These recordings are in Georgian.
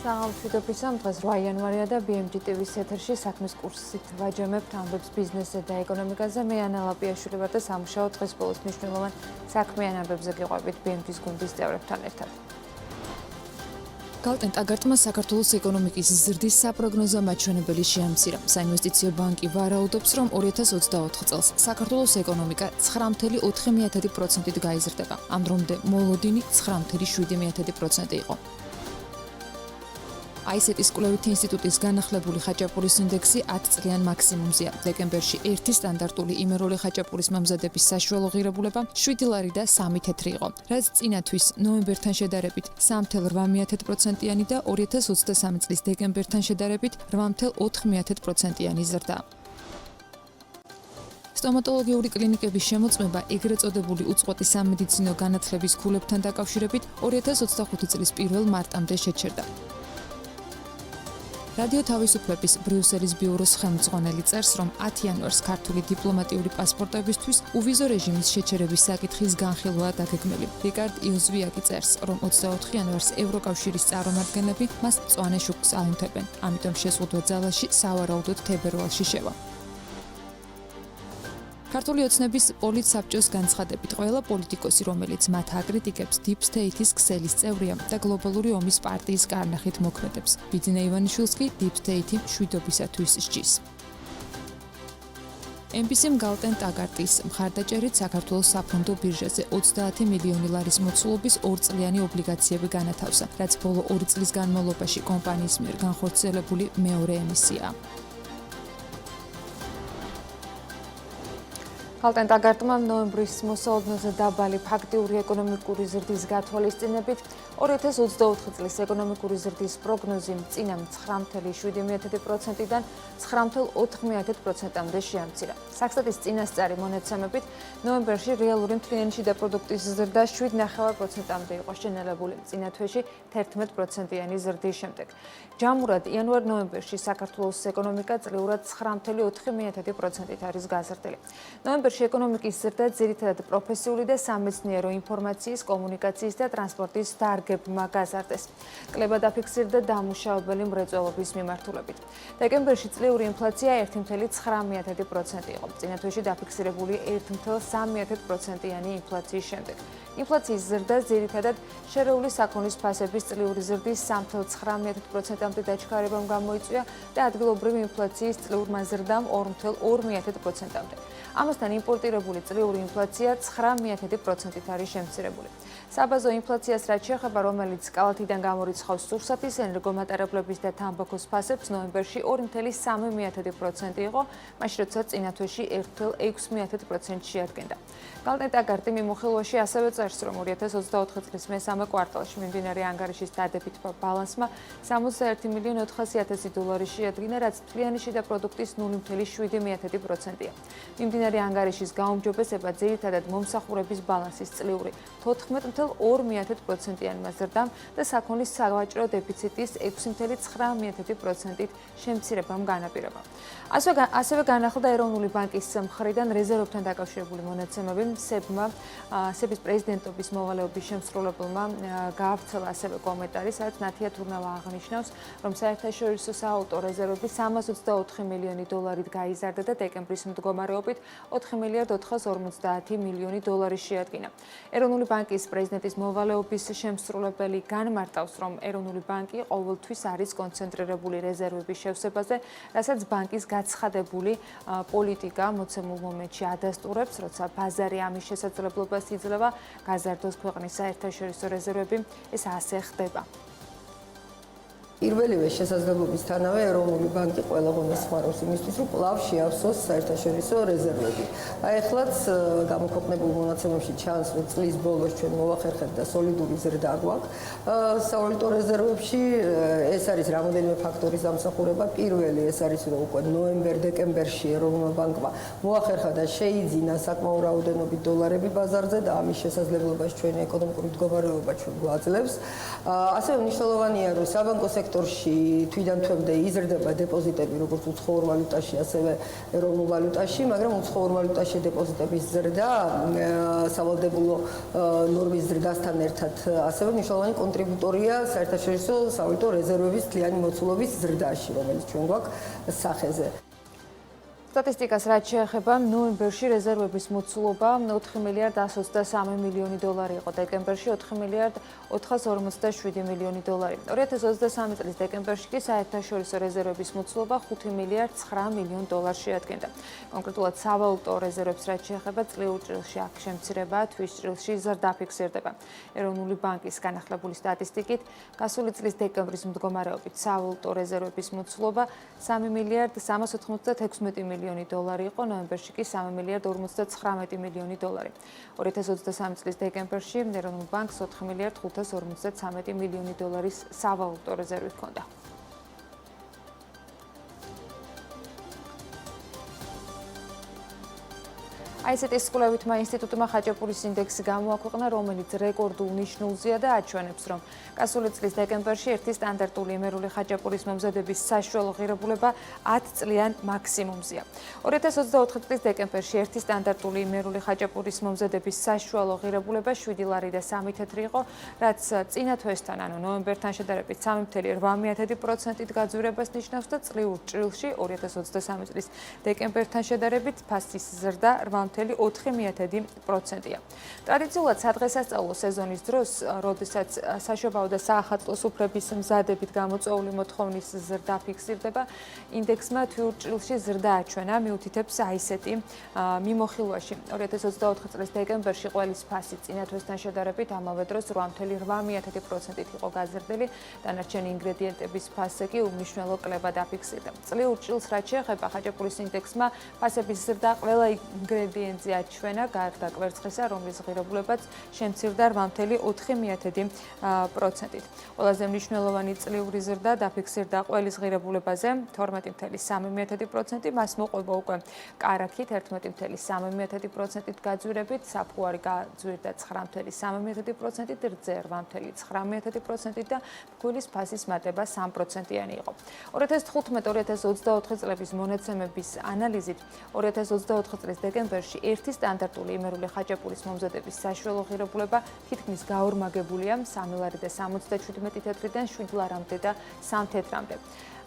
მშვიდობისა, დღეს 8 იანვარია და BMG TV-ს ეთერში საქმის კურსით ვაჯამებთ ამბებს ბიზნესზე და ეკონომიკაზე. მე ანა ლაპიაშვილი ვარ და სამუშაო დღეს ბოლოს მნიშვნელოვან საქმიან ამბებზე გიყვებით BMG-ს გუნდის წევრებთან ერთად. გალტენ ტაგარტმა საქართველოს ეკონომიკის ზრდის საპროგნოზო მაჩვენებელი შეამცირა. საინვესტიციო ბანკი ვარაუდობს, რომ 2024 წელს საქართველოს ეკონომიკა 9.4%-ით გაიზრდება. ამ დრომდე მოლოდინი 9.7% იყო. ICT-ის კვლევითი ინსტიტუტის განახლებული ხაჭაპურის ინდექსი 10 წლიან მაქსიმუმზეა. დეკემბერში 1 სტანდარტული იმერული ხაჭაპურის მომზადების საშუალო ღირებულება 7 ლარი და 3 თეთრი იყო, რაც წინათვის ნოემბერთან შედარებით 3.8%-იანი და 2023 წლის დეკემბერთან შედარებით 8.4%-იანი ზრდა. სტომატოლოგიური კლინიკების შემოწმება ეგრეთ წოდებული უწყვეტი სამედიცინო განათლების ქულებთან დაკავშირებით 2025 წლის 1 მარტამდე შეჩერდა. რადიო თავისუფლების ბრიუსელის ბიუროს ხელმძღვანელი წერს, რომ 10 იანვარს ქართული დიპლომატიური პასპორტებისთვის უვიზო რეჟიმის შეჩერების საკითხის განხილვაა დაგეგმილი. რიკარდ იოზვიაკი წერს, რომ 24 იანვარს ევროკავშირის წარმომადგენლები მას მწვანე შუქს აუნთებენ, ამიტომ შეზღუდვა ძალაში სავარაუდოდ თებერვალში შევა. ქართული ოცნების პოლიტსაბჭოს განცხადებით, ყველა პოლიტიკოსი, რომელიც მათ აკრიტიკებს, Deep State-ის ქსელის წევრია და გლობალური ომის პარტიის კარნახით მოქმედებს. ბიძინა ივანიშვილს კი Deep State-ი მშვიდობისათვის სჯის. MPC-მ გალტენ ტაგარტის მხარდაჭერით საქართველოს საფონდო ბირჟაზე 30 მილიონი ლარის მოცულობის 2 წლიანი ობლიგაციები განათავსა, რაც ბოლო 2 წლის განმავლობაში კომპანიის მიერ განხორციელებული მეორე ემისიაა. გალტენ ტაგარტმა ნოემბრის მოსალოდნელზე დაბალი ფაქტიური ეკონომიკური ზრდის გათვალისწინებით 2024 წლის ეკონომიკური ზრდის პროგნოზი წინა 9.7%-დან 9.4%-მდე შეამცირა. საქსტატის წინასწარი მონაცემებით ნოემბერში რეალური მთლიანი შიდა პროდუქტის ზრდა 7.9%-მდე იყო შენელებული, წინა თვეში 11%-იანი ზრდის შემდეგ. ჯამურად იანვარ-ნოემბერში საქართველოს ეკონომიკა წლიურად 9.4%-ით არის გაზრდილი. ნოემბერში ეკონომიკის ზრდა ძირითადად პროფესიული და სამეცნიერო ინფორმაციის, კომუნიკაციის და ტრანსპორტის დარგებმა გაზარდეს. კლება დაფიქსირდა დამუშავებელი მრეწველობის მიმართულებით. დეკემბერში წლიური ინფლაცია 1.9% იყო, წინა თვეში დაფიქსირებული 1.3%-იანი ინფლაციის შემდეგ. ინფლაციის ზრდა ძირითადად შერეული საქონლის ფასების წლიური ზრდის 3.9%-მდე დაჩქარებამ გამოიწვია და ადგილობრივი ინფლაციის წლიურმა ზრდამ 2.2%-მდე. ამასთან იმპორტირებული წლიური ინფლაცია 9.1%-ით არის შემცირებული. საბაზო ინფლაციას რაც შეეხება, რომელიც კალათიდან გამორიცხავს სურსათის, ენერგომატარებლების და თამბაქოს ფასებს, ნოემბერში 2.3% იყო, მაშინ როცა წინა თვეში 1.6%-ს შეადგენდა. გალტენ ტაგარტი მიმოხილვაში ასევე წერს, რომ 2024 წლის მესამე კვარტალში მიმდინარე ანგარიშის დადებით ბალანსმა 61.400.000 დოლარი შეადგინა, რაც მთლიანი შიდა პროდუქტის 0.7%-ია. მიმდინარე ანგარიშის გაუმჯობესება ძირითადად მომსახურების ბალანსის წლიური 14.2%-იანი ზრდამ და საქონლის სავაჭრო დეფიციტის 6.9%-ით შემცირებამ განაპირობა. ასევე განახლდა ეროვნული ბანკის მხრიდან რეზერვებთან დაკავშირებული მონაცემები. სების პრეზიდენტობის მოვალეობის შემსრულებელმა გაავრცელა ასევე კომენტარი, სადაც ნათია თურნავა აღნიშნავს, რომ საერთაშორისო საავტო რეზერვები 324 მილიონი დოლარით გაიზარდა და დეკემბრის მდგომარეობით 4.450 მილიონი დოლარი შეადგინა. ეროვნული ბანკის პრეზიდენტის მოვალეობის შემსრულებელი განმარტავს, რომ ეროვნული ბანკი ყოველთვის არის კონცენტრირებული რეზერვების შევსებაზე, რასაც ბანკის გაცხადებული პოლიტიკა მოცემულ მომენტში ადასტურებს, როცა ბაზარი ამის შესაძლებლობას იძლევა გაზარდოს ქვეყნის საერთაშორისო რეზერვები, ეს ასე ხდება. პირველივე შესაძლებლობისთანავე ეროვნული ბანკი ყველა ღონეს ხმარობს იმისთვის, რომ კვლავ შეავსოს საერთაშორისო რეზერვები. ახლაც გამოქვეყნებულ მონაცემებში ჩანს, რომ წლის ბოლოს ჩვენ მოვახერხეთ და სოლიდური ზრდა გვაქვს. სავალუტო რეზერვებში ეს არის რამოდენიმე ფაქტორის დამსახურება. პირველი ეს არის, რომ უკვე ნოემბერ-დეკემბერში ეროვნულმა ბანკმა მოახერხა და შეიძინა საკმაო რაოდენობით დოლარები ბაზარზე და ამის შესაძლებლობას ჩვენი ეკონომიკური მდგომარეობა ჩვენ გვაძლევს. ასევე მნიშვნელოვანია, რომ საბანკო სექტორი სექტორში თვიდან თვემდე იზრდება დეპოზიტები, როგორც უცხოურ ვალუტაში, ასევე ეროვნულ ვალუტაში, მაგრამ უცხოურ ვალუტაში დეპოზიტების ზრდა სავალდებულო ნორმის ზრდასთან ერთად ასევე მნიშვნელოვანი კონტრიბუტორია საერთაშორისო სავალუტო რეზერვების მთლიანი მოცულობის ზრდაში, რომელიც ჩვენ გვაქვს სახეზე. სტატისტიკას რაც შეეხება, ნოემბერში რეზერვების მოცულობა 4 მილიარდ 123 მილიონი დოლარი იყო, დეკემბერში 4 მილიარდ 457 მილიონი დოლარი. 2023 წლის დეკემბერში კი საერთაშორისო რეზერვების მოცულობა 5 მილიარდ 9 მილიონ დოლარს შეადგენდა. კონკრეტულად სავალუტო რეზერვებს რაც შეეხება, წლიურ ჭრილში აქ შემცირებაა, თვის ჭრილში ზრდა ფიქსირდება. ეროვნული ბანკის განახლებული სტატისტიკით, გასული წლის დეკემბრის მდგომარეობით სავალუტო რეზერვების მოცულობა 3 მილიარდ 396 მილიონი დოლარი იყო, ნოემბერში კი 3 მილიარდ 59 მილიონი დოლარი. 2023 წლის დეკემბერში ეროვნულ ბანკს 4 მილიარდ 553 მილიონი დოლარის სავალუტო რეზერვი ჰქონდა. ICT-ის კვლევითმა ინსტიტუტმა ხაჭაპურის ინდექსი გამოაქვეყნა, რომელიც რეკორდულ ნიშნულზეა და აჩვენებს, რომ გასული წლის დეკემბერში ერთი სტანდარტული იმერული ხაჭაპურის მომზადების საშუალო ღირებულება 10 წლიან მაქსიმუმზეა. 2024 წლის დეკემბერში ერთი სტანდარტული იმერული ხაჭაპურის მომზადების საშუალო ღირებულება 7 ლარი და 3 თეთრი იყო, რაც წინა თვესთან, ანუ ნოემბერთან შედარებით 3.8%-ით გაძვირებას ნიშნავს და წლიურ ჭრილში 2023 წლის დეკემბერთან შედარებით ფასის ზრდა 8.4%-ია. ტრადიციულად სადღესასწაულო სეზონის დროს, როდესაც საშობაო და საახალწლო სუფრების მზადებით გამოწვეული მოთხოვნის ზრდა ფიქსირდება, ინდექსმა თვიურ ჭრილში ზრდა აჩვენა, მიუთითებს ICT მიმოხილვაში. 2024 წლის დეკემბერში ყველის ფასი წინა თვესთან შედარებით ამავე დროს 8.8%-ით იყო გაზრდილი, დანარჩენი ინგრედიენტების ფასზე კი უმნიშვნელო კლება დაფიქსირდა. წლიურ ჭრილს რაც შეეხება, ხაჭაპურის ინდექსმა ფასების ზრდა ყველა ინგრედიენტზე აჩვენა, გარდა კვერცხისა, რომლის ღირებულებაც შემცირდა 8.4%-ით. ყველაზე მნიშვნელოვანი წლიური ზრდა დაფიქსირდა ყველის ღირებულებაზე 12.3%, მას მოყვება უკვე კარაქით 11.3%-ით გაძვირებით, საფუარი გაძვირდა 9.3%-ით, რძე 8.9%-ით და ფქვილის ფასის მატება 3%-იანი იყო. 2015-2024 წლების მონაცემების ანალიზით 2024 წლის დეკემბერში ერთი სტანდარტული იმერული ხაჭაპურის მომზადების საშუალო ღირებულება თითქმის გაორმაგებულია 3 ლარი და 77 თეთრიდან 7 ლარამდე და 3 თეთრამდე.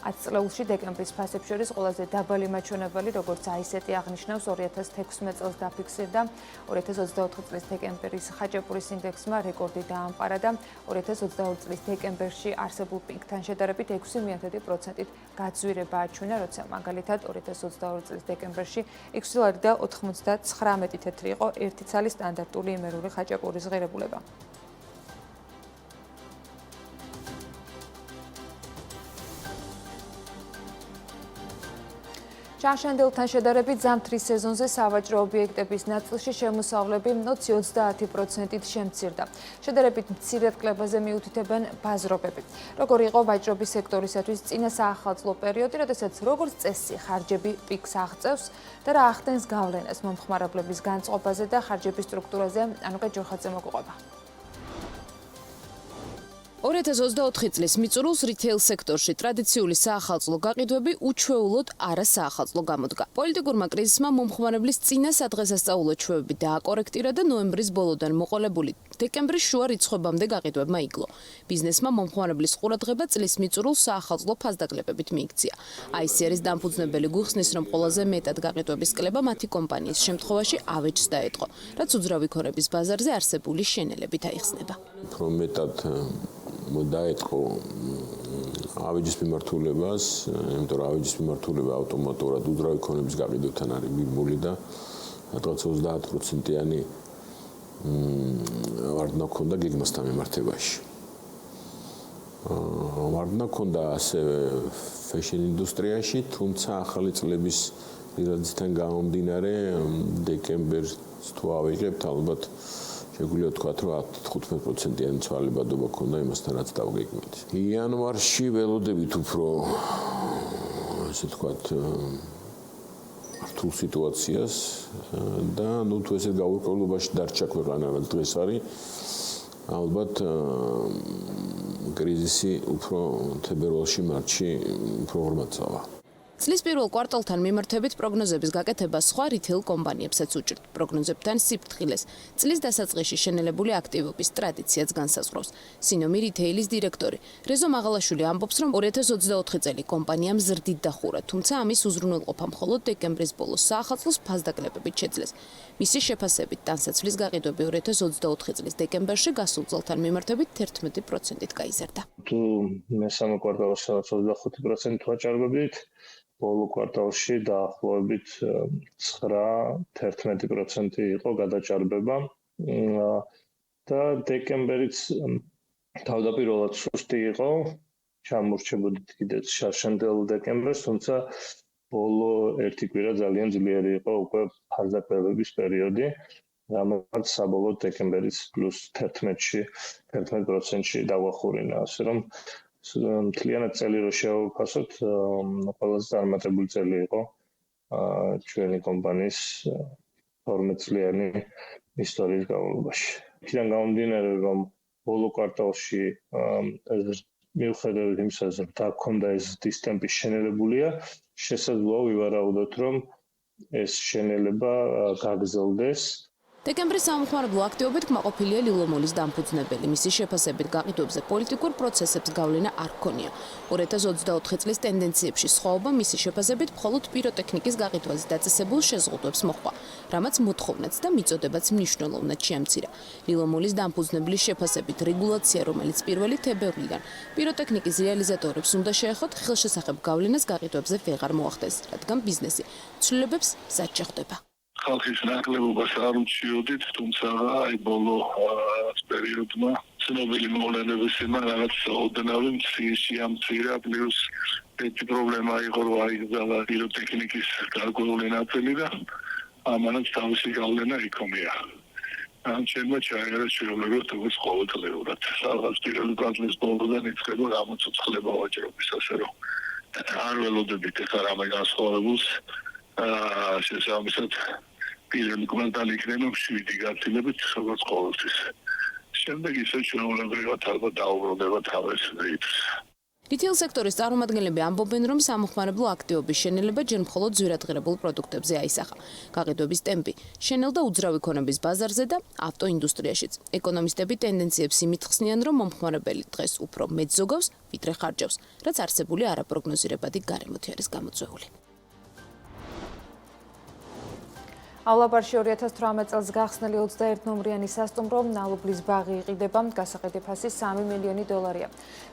10 წლეულში დეკემბრის ფასებს შორის ყველაზე დაბალი მაჩვენებელი, როგორც ICT აღნიშნავს, 2016 წელს დაფიქსირდა. 2024 წლის დეკემბრის ხაჭაპურის ინდექსმა რეკორდი დაამყარა და 2022 წლის დეკემბერში არსებულ პიკთან შედარებით 6.1%-ით გაძვირება აჩვენა, როცა მაგალითად 2022 წლის დეკემბერში 6 ლარი და 99 თეთრი იყო ერთი ცალი სტანდარტული იმერული ხაჭაპურის ღირებულება. ჩაშენდილთან შედარებით ზამთრის სეზონზე სავაჭრო ობიექტების ნაწილში შემოსავლები 20-30%-ით შემცირდა. შედარებით მცირედ კლებაზე მიუთითებენ ბაზრობები. როგორი იყო ვაჭრობის სექტორისათვის წინა საახალწლო პერიოდი, როდესაც როგორც წესი ხარჯები პიკს აღწევს და რა ახდენს გავლენას მომხმარებლების განწყობაზე და ხარჯების სტრუქტურაზე, ანუკა ჯოხაძე მოგყვება. 2024 წლის მიწურულს რითეილ სექტორში ტრადიციული საახალწლო გაყიდვები უჩვეულოდ არასაახალწლო გამოდგა. პოლიტიკურმა კრიზისმა მომხმარებლის წინა სადღესასწაულო ჩვევები დააკორექტირა და ნოემბრის ბოლოდან მოყოლებული დეკემბრის შუა რიცხვებამდე გაყიდვებმა იკლო. ბიზნესმა მომხმარებლის ყურადღება წლის მიწურულ საახალწლო ფასდაკლებებით მიიქცია. ICR-ის დამფუძნებელი გვიხსნის, რომ ყველაზე მეტად გაყიდვების კლება მათი კომპანიის შემთხვევაში ავეჯს დაეტყო, რაც უძრავი ქონების ბაზარზე არსებული შენელებით აიხსნება. დაეთქო ავეჯის მიმართულებას, იმიტომ რომ ავეჯის მიმართულება ავტომატურად უძრავი ქონების გაყიდვებთან არის მიბმული და რაღაც 30%-იანი ვარდნა ქონდა გეგმასთან მიმართებაში. ვარდნა ქონდა ასევე ფეშენ ინდუსტრიაში, თუმცა ახალი წლების რიზალტიდან გამომდინარე დეკემბერს თუ ავიღებთ, ალბათ შეგვიძლია ვთქვათ, რომ 15%-იანი ცვალებადობა ქონდა იმასთან, რაც დავგეგმეთ. იანვარში ველოდებით უფრო ასე ვთქვათ რთულ სიტუაციას და თუ ესეთ გაურკვევლობაში დარჩა ქვეყანა, რაც დღეს არის, ალბათ კრიზისი უფრო თებერვალში, მარტში უფრო ღრმად წავა. წლის პირველ კვარტალთან მიმართებით პროგნოზების გაკეთება სხვა რითეილ კომპანიებსაც უჭირთ. პროგნოზებთან სიფრთხილეს წლის დასაწყისში შენელებული აქტივობის ტრადიციაც განსაზღვრავს. სინომი რითეილის დირექტორი რეზო მაღალაშვილი ამბობს, რომ 2024 წელი კომპანიამ ზრდით დახურა, თუმცა ამის უზრუნველყოფა მხოლოდ დეკემბრის ბოლოს საახალწლოს ფასდაკლებებით შეძლეს. მისი შეფასებით, ტანსაცმლის გაყიდვები 2024 წლის დეკემბერში გასულ წელთან მიმართებით 11%-ით გაიზარდა. თუ მესამე კვარტალში 25% ვაჭარბებით, ბოლო კვარტალში დაახლოებით 9-11% იყო გადაჭარბება და დეკემბერიც თავდაპირველად სუსტი იყო, ჩამორჩებოდით კიდეც შარშანდელ დეკემბერს, თუმცა ბოლო ერთი კვირა ძალიან ძლიერი იყო უკვე ფასდაკლებების პერიოდი, რამაც საბოლოოდ დეკემბერიც პლუს 11%-ში დავახურინა, ასე რომ მთლიანად წელი რო შევაფასოთ, ყველაზე წარმატებული წელი იყო ჩვენი კომპანიის 12 წლიანი ისტორიის განმავლობაში. იქიდან გამომდინარე, რომ ბოლო კვარტალში მიუხედავად იმისა, რომ დაგქონდა ეს დისტემპი შენელებულია, შესაძლოა ვივარაუდოთ, რომ ეს შენელება გაგრძელდეს. დეკემბრის სამხმარებლო აქტივობით კმაყოფილია ლილომოლის დამფუძნებელი. მისი შეფასებით გაყიდვებზე პოლიტიკურ პროცესებს გავლენა არ ჰქონია. 2024 წლის ტენდენციებში სხვაობა მისი შეფასებით მხოლოდ პიროტექნიკის გაყიდვაზე დაწესებულ შეზღუდვებს მოჰყვა, რამაც მოთხოვნაც და მიწოდებაც მნიშვნელოვნად შეამცირა. ლილომოლის დამფუძნებლის შეფასებით რეგულაცია, რომელიც პირველი თებერვლიდან პიროტექნიკის რეალიზატორებს უნდა შეეხოთ, ხელშესახებ გავლენას გაყიდვებზე ვეღარ მოახდენს, რადგან ბიზნესი ცვლილებებს მზად შეხვდება. ხალხის ნაკლებობას არ უჩიოდით, თუმცა აი ბოლო პერიოდმა ცნობილი მოვლენებისგან რაღაც ოდნავ შეამცირა, პლუს ერთი პრობლემა იყო, რომ აიღალა პიროტექნიკის გარკვეული ნაწილი და ამანაც თავისი გავლენა იქონია. ჩემმა ჩაიარა შეუძლებლად როგორც ყოველდღიურად. რაღაც პირველი კვარტალის ბოლოდან იწყება გამოცოცხლება ვაჭრობის, ასე რომ არ ველოდებით ახლა რამე განსხვავებულს შესაბამისად პირველი კვარტალი იქნება 7 გაცილებით, როგორც ყოველთვის. შემდეგ ისე ჩვეულებრივად ალბათ დაუბრუნდება თავის რეიტს. რითეილ სექტორის წარმომადგენლები ამბობენ, რომ სამხმარებლო აქტივობის შენელება ჯერ მხოლოდ ძვირადღირებულ პროდუქტებზე აისახა. გაყიდვების ტემპი შენელდა უძრავი ქონების ბაზარზე და ავტოინდუსტრიაშიც. ეკონომისტები ტენდენციებს იმით ხსნიან, რომ მომხმარებელი დღეს უფრო მეტ ზოგავს, ვიდრე ხარჯავს, რაც არსებული არაპროგნოზირებადი გარემოთი არის გამოწვეული.ავლაბარში 2018 წელს გახსნილი 21 ნომრიანი სასტუმრო ნალუბლის ბაღი იყიდება, გასაყიდი ფასი $3 მილიონი.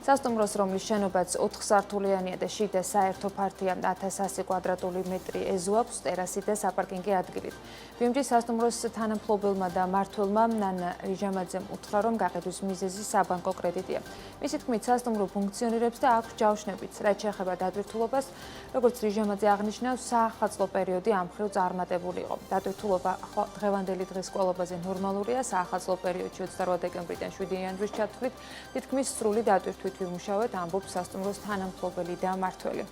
სასტუმროს, რომლის შენობაც 4 სართულიანია და შიდა საერთო ფართია 1100 კვადრატული მეტრი ეზოაქვს, ტერასი და საპარკინგი ადგილით. ბიმჯის სასტუმროს თანამფლობელმა და მმართველმა ნანა რიჟამაძემ უთხრა, რომ გაყიდვის მიზეზი საბანკო კრედიტია. მისი თქმით, სასტუმრო ფუნქციონირებს და აქვს ჯავშნებიც, რაც შეეხება დატვირთულობას, როგორც რიჟამაძე აღნიშნავს, საახალწლო პერიოდი ამ მხრივ წარმატებული იყო. დატვირთულობა დღევანდელი დღის კვალობაზე ნორმალურია, საახალწლო პერიოდში 28 დეკემბრიდან 7 იანვრის ჩათვლით თითქმის სრული დატვირთვით ვიმუშავეთ, ამბობს სასტუმროს თანამფლობელი და მმართველი.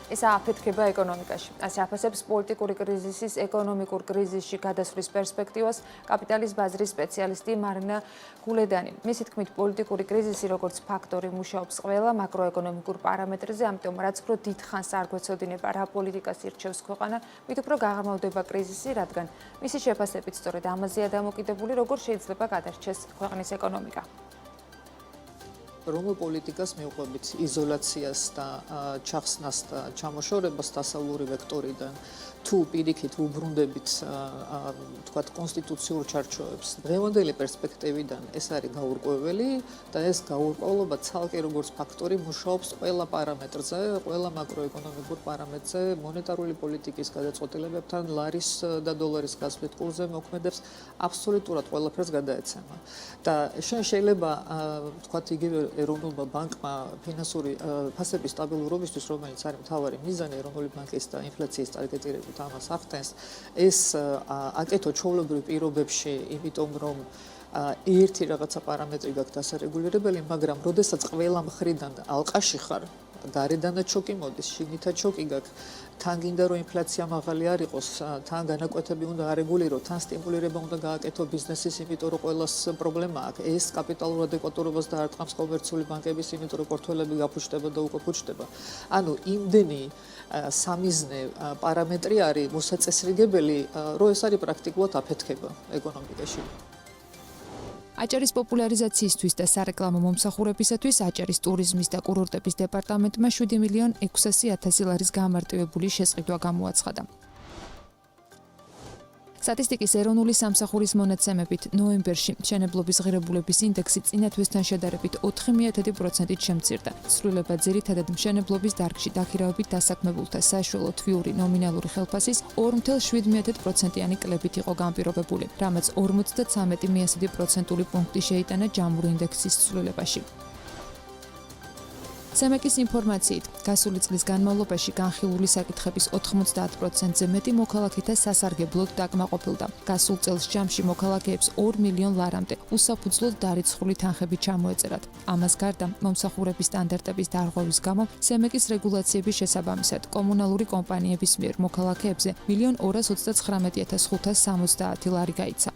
ეს აფეთქება ეკონომიკაში. ასე აფასებს პოლიტიკური კრიზისის ეკონომიკურ კრიზისში გადასვლის პერსპექტივას კაპიტალის ბაზრის სპეციალისტი მარინა გულედანი. მისი თქმით, პოლიტიკური კრიზისი როგორც ფაქტორი მუშაობს ყველა მაკროეკონომიკურ პარამეტრზე, ამიტომ რაც უფრო დიდ ხანს არ გვეცოდინება რა პოლიტიკას ირჩევს ქვეყანა, მით უფრო გაღრმავდება კრიზისი, რადგან მისი შეფასებით სწორედ ამაზეა დამოკიდებული, როგორ შეიძლება გადარჩეს ქვეყნის ეკონომიკა. რომელ პოლიტიკას მიუყვებით იზოლაციას და ჩახსნას და ჩამოშორებას დასავლური ვექტორიდან თუ პირიქით უბრუნდებით თქვათ კონსტიტუციურ ჩარჩოებს დღევანდელი პერსპექტივიდან ეს არის გაურკვეველი და ეს გაურკვევლობა ცალკე როგორც ფაქტორი მუშაობს ყველა პარამეტრზე, ყველა მაკროეკონომიკურ პარამეტრზე, მონეტარული პოლიტიკის გადაწყვეტილებებთან, ლარის და დოლარის გასვლით კურსზე მოქმედებს აბსოლუტურად ყველაფერს გადაეცემა. და შეიძლება თქვათ იგივე ეროვნულმა ბანკმა ფინანსური ფასების სტაბილურობისთვის, რომელიც არის მთავარი მიზანი ეროვნული ბანკის და ინფლაციის ტარგეტირებით ამას ახდენს, ეს აკეთო ჩვეულებრივ პირობებში, იმიტომ რომ ერთი რაღაცა პარამეტრი გაქვს დასარეგულირებელი, მაგრამ როდესაც ყველა მხრიდან ალყაში ხარ, გარედანაც შოკი მოდის, შიგნითაც შოკი გაქვს თან გინდა რომ ინფლაცია მაღალი არ იყოს, თან განაკვეთები უნდა არეგულიროთ, თან სტიმულირება უნდა გააკეთო ბიზნესის, იმიტომ რომ ყველას პრობლემა აქვს. ეს კაპიტალურ ადეკვატურობას დაარტყამს კომერციული ბანკების, იმიტომ რომ პორტფელები გაფუჭდება და უკვე ფუჭდება. ანუ იმდენი სამიზნე პარამეტრი არის მოსაწესრიგებელი, რომ ეს არის პრაქტიკულად აფეთქება ეკონომიკაში. აჭარის პოპულარიზაციისთვის და სარეკლამო მომსახურებისათვის აჭარის ტურიზმის და კურორტების დეპარტამენტმა 7.600.000 ლარის გამარტივებული შესყიდვა გამოაცხადა. სტატისტიკის ეროვნული სამსახურის მონაცემებით ნოემბერში მშენებლობის ღირებულების ინდექსი წინა თვესთან შედარებით 4.1%-ით შემცირდა. ცვლილება ძირითადად მშენებლობის დარგში დაქირავებით დასაქმებულთა საშუალო თვიური ნომინალური ხელფასის 2.7%-იანი კლებით იყო განპირობებული, რამაც 53% პუნქტი შეიტანა ჯამური ინდექსის ცვლილებაში. სემეკის ინფორმაციით, გასული წლის განმავლობაში განხილული საკითხების 90%-ზე მეტი მოქალაქეთა სასარგებლოდ დაკმაყოფილდა. გასულ წელს ჯამში მოქალაქეებს 2 მილიონ ლარამდე უსაფუძვლოდ დარიცხული თანხები ჩამოეწერათ. ამას გარდა, მომსახურების სტანდარტების დარღვევის გამო სემეკის რეგულაციების შესაბამისად კომუნალური კომპანიების მიერ მოქალაქეებზე 1.239.570 ლარი გაიცა.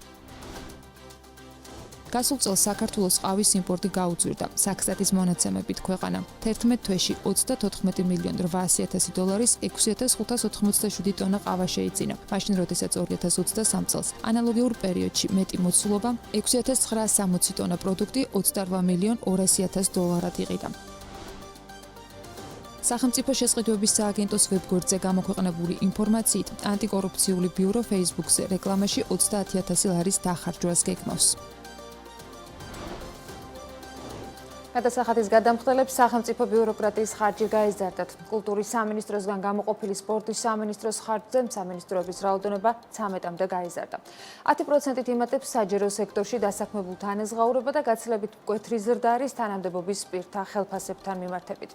გასულ წელს საქართველოს ყავის იმპორტი გაუძვირდა. საქსტატის მონაცემებით ქვეყანა 11 თვეში 34.800.000 დოლარის 6.587 ტონა ყავა შეიძინა. მაშინ, როდესაც 2023 წელს ანალოგიურ პერიოდში მეტი მოცულობა 6.960 ტონა პროდუქტი 28.200.000 დოლარად იყიდა. სახელმწიფო შესყიდვების სააგენტოს ვებგვერდზე გამოქვეყნებული ინფორმაციით, ანტიკორუფციული ბიურო Facebook-ზე რეკლამაში 30.000 ლარის დახარჯვას გეგმავს. გადასახადის გადამხდელებს სახელმწიფო ბიუროკრატიის ხარჯი გაიზარდათ. კულტურის სამინისტროსგან გამოყოფილი სპორტის სამინისტროს ხარჯზე სამინისტროების რაოდენობა 13-მდე გაიზარდა. 10%-ით იმატებს საჯერო სექტორში დასაქმებულთა ანაზღაურება და გაცილებით მკვეთრი ზრდა არის თანამდებობის პირთა ხელფასებთან მიმართებით.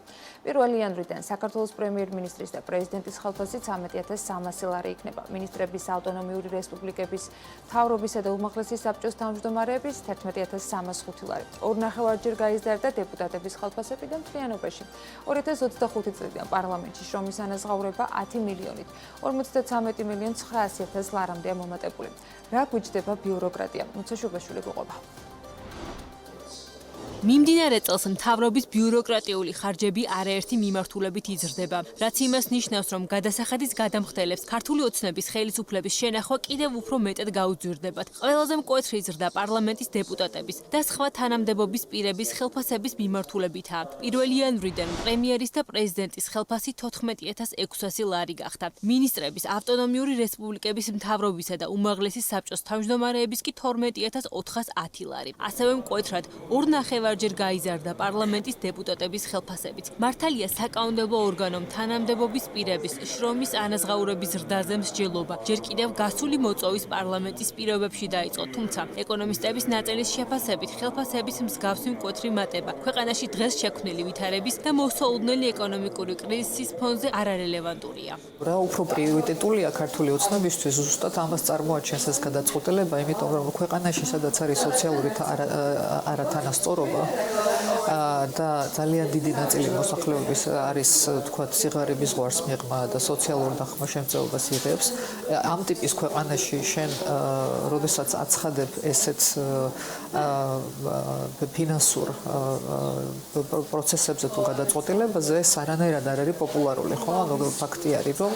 1 იანვრიდან საქართველოს პრემიერ-მინისტრის და პრეზიდენტის ხელფასი 13.300 ლარი იქნება. მინისტრების ავტონომიური რესპუბლიკების მთავრობისა და უმაღლესი საბჭოს თავმჯდომარეების 11.305 ლარი. 2.5-ჯერ გაიზარდა დეპუტატების ხელფასები და მთლიანობაში 2025 წლიდან პარლამენტში შრომის ანაზღაურება 10 მილიონით 53.900.000 ლარამდეა მომატებული. რა გვიჯდება ბიუროკრატია? მუცაშუბაშვილი გუყობა. მიმდინარე წელს მთავრობის ბიუროკრატიული ხარჯები არაერთი მიმართულებით იზრდება, რაც იმას ნიშნავს, რომ გადასახადის გადამხდელებს ქართული ოცნების ხელისუფლების შენახვა კიდევ უფრო მეტად გაუძვირდებათ. ყველაზე მკვეთრი ზრდა პარლამენტის დეპუტატების და სხვა თანამდებობის პირების ხელფასების მიმართულებითაა. 1 იანვრიდან პრემიერის და პრეზიდენტის ხელფასი 14.600 ლარი გახდა. მინისტრების, ავტონომიური რესპუბლიკების მთავრობისა და უმაღლესი საბჭოს თავმჯდომარეების კი 12.410 ლარი. ასევე მკვეთრად 2.5-ჯერ გაიზარდა პარლამენტის დეპუტატების ხელფასებიც. მართალია საკანონმდებლო ორგანომ თანამდებობის პირების შრომის ანაზღაურების ზრდაზე მსჯელობა ჯერ კიდევ გასული მოწვევის პარლამენტის პირობებში დაიწყო, თუმცა ეკონომისტების ნაწილის შეფასებით ხელფასების მსგავსი მკვეთრი მატება ქვეყანაში დღეს შექმნილი ვითარების და მოსაუდნელი ეკონომიკური კრიზისის ფონზე არარელევანტურია. რა უფრო პრიორიტეტულია ქართული ოცნებისთვის ზუსტად ამას წარმოაჩენს ეს გადაწყვეტილება, იმიტომ რომ ქვეყანაში სადაც არის სოციალური არათანასწორობა და ძალიან დიდი ნაწილი მოსახლეობის არის თქვათ სიღარიბის ზღვარს მიღმა და სოციალურ დახმაშემწეობას იღებს. ამ ტიპის ქვეყანაში შენ როდესაც აცხადებ ესეთ ფინანსურ პროცესებზე თუ გადაწყვეტილებაზე ეს არანაირად არ არის პოპულარული, ხო? ანუ ფაქტი არის, რომ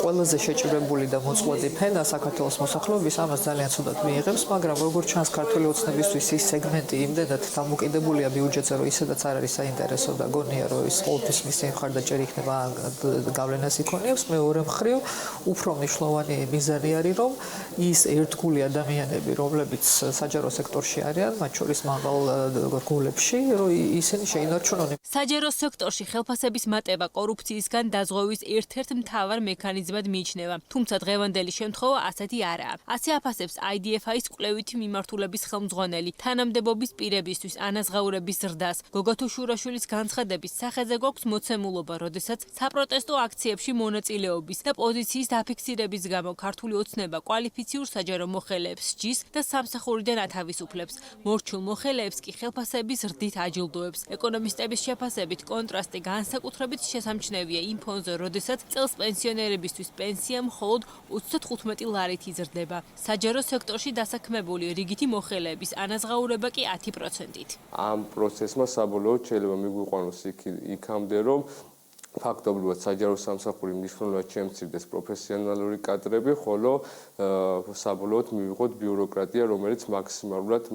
ყველაზე შეჭრებული და მოწყვეტი ფენა საქართველოს მოსახლეობის ამას ძალიან ცუდად მიიღებს, მაგრამ როგორც ჩანს ქართული ოცნებისთვის ის სეგმენტი იმდენად დამოკიდებულია ბიუჯეტზე, რომ ისედაც არ არის საინტერესო და გონია, რომ ის ყოველთვის მისი მხარდაჭერი იქნება გავლენას იქონიებს. მეორე მხრივ, უფრო მნიშვნელოვანი მიზანი არის, რომ ის ერთგული ადამიანები, რომლებიც საჯარო სექტორში არიან, მათ შორის მაღალ რგოლებში, რომ ისინი შეინარჩუნონ. საჯარო სექტორში ხელფასების მატება კორუფციისგან დაზღვევის ერთ-ერთ მთავარ მექანიზმად შესაძლებლად მიიჩნევა. თუმცა დღევანდელი შემთხვევა ასეთი არაა. ასე აფასებს IDFI-ის კვლევითი მიმართულების ხელმძღვანელი. თანამდებობის პირებისთვის ანაზღაურების ზრდას. გოგა თუშურაშვილის განცხადების სახელზე გვაქვს მოცემულობა, როდესაც საპროტესტო აქციებში მონაწილეობის და პოზიციის დაფიქსირების გამო ქართული ოცნება კვალიფიციურ საჯარო მოხელეებს სჯის და სამსახურიდან ათავისუფლებს. მორჩულ მოხელეებს კი ხელფასების ზრდით აჯილდოებს. ეკონომისტების შეფასებით კონტრასტი განსაკუთრებით შესამჩნევია იმ ფონზე, როდესაც წელს პენსიონერებისთვის პენსია მხოლოდ 35 ლარით იზრდება. საჯარო სექტორში დასაქმებული რიგითი მოხელეების ანაზღაურება კი 10%-ით. ამ პროცესმა საბოლოოდ შეიძლება მიგვიყვანოს იქამდე, რომ ფაქტობრივად საჯარო სამსახური მნიშვნელოვნად შემცირდეს პროფესიონალური კადრები, ხოლო საბოლოოდ მივიღოთ ბიუროკრატია, რომელიც მაქსიმალურად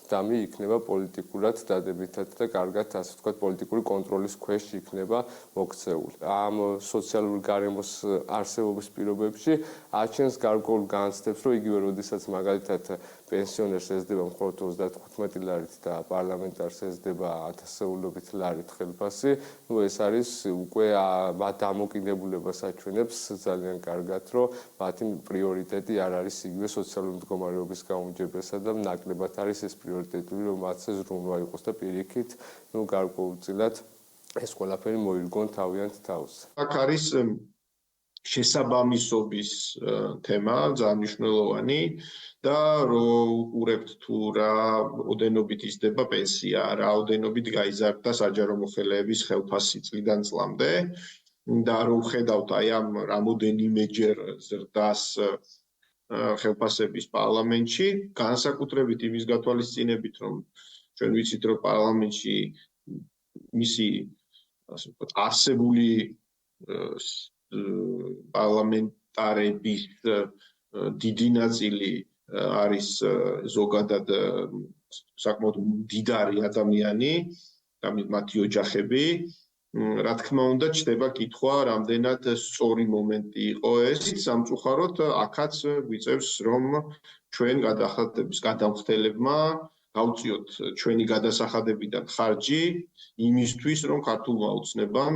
დამი იქნება პოლიტიკურად დადებითად და კარგად, ასე ვთქვათ, პოლიტიკური კონტროლის ქვეშ იქნება მოქცეული. ამ სოციალური გარემოს არსებობის პირობებში აჩენს გარკვეულ განცდებს, რომ იგივე როდესაც მაგალითად პენსიონერს ესდება მხოლოდ 35 ლარით და პარლამენტარს ესდება 1000-ობით ლარით ხელფასი, ეს არის უკვე მათ დამოკიდებულებას აჩვენებს ძალიან კარგად, რომ მათი პრიორიტეტი არ არის იგივე სოციალური მდგომარეობის გაუმჯობესება და ნაკლებად არის ეს პრიორიტეტი, რომ მათზე ზრუნვა იყოს და პირიქით, გარკვეულწილად ეს ყველაფერი მოირგონ თავიანთ თავს. აქ არის შესაბამისობის თემა ძალიან მნიშვნელოვანი და რომ უყურებთ თუ რა ოდენობით იზრდება პენსია, რა ოდენობით გაიზარდა საჯარო მოხელეების ხელფასი წლიდან წლამდე და რომ ხედავთ აი ამ რამოდენიმეჯერ ზრდას ხელფასების პარლამენტში, განსაკუთრებით იმის გათვალისწინებით, რომ ჩვენ ვიცით, რომ პარლამენტში მისი ასე ვთქვათ, არსებული პარლამენტარების დიდი ნაწილი არის ზოგადად საკმაოდ მდიდარი ადამიანი და მათი ოჯახები. რა თქმა უნდა, ჩდება კითხვა, რამდენად სწორი მომენტი იყო ეს. სამწუხაროდ, აქაც გვიწევს, რომ ჩვენ გადახდების გადამხდელებმა გავწიოთ ჩვენი გადასახადებიდან ხარჯი იმისთვის, რომ ქართულმა ოცნებამ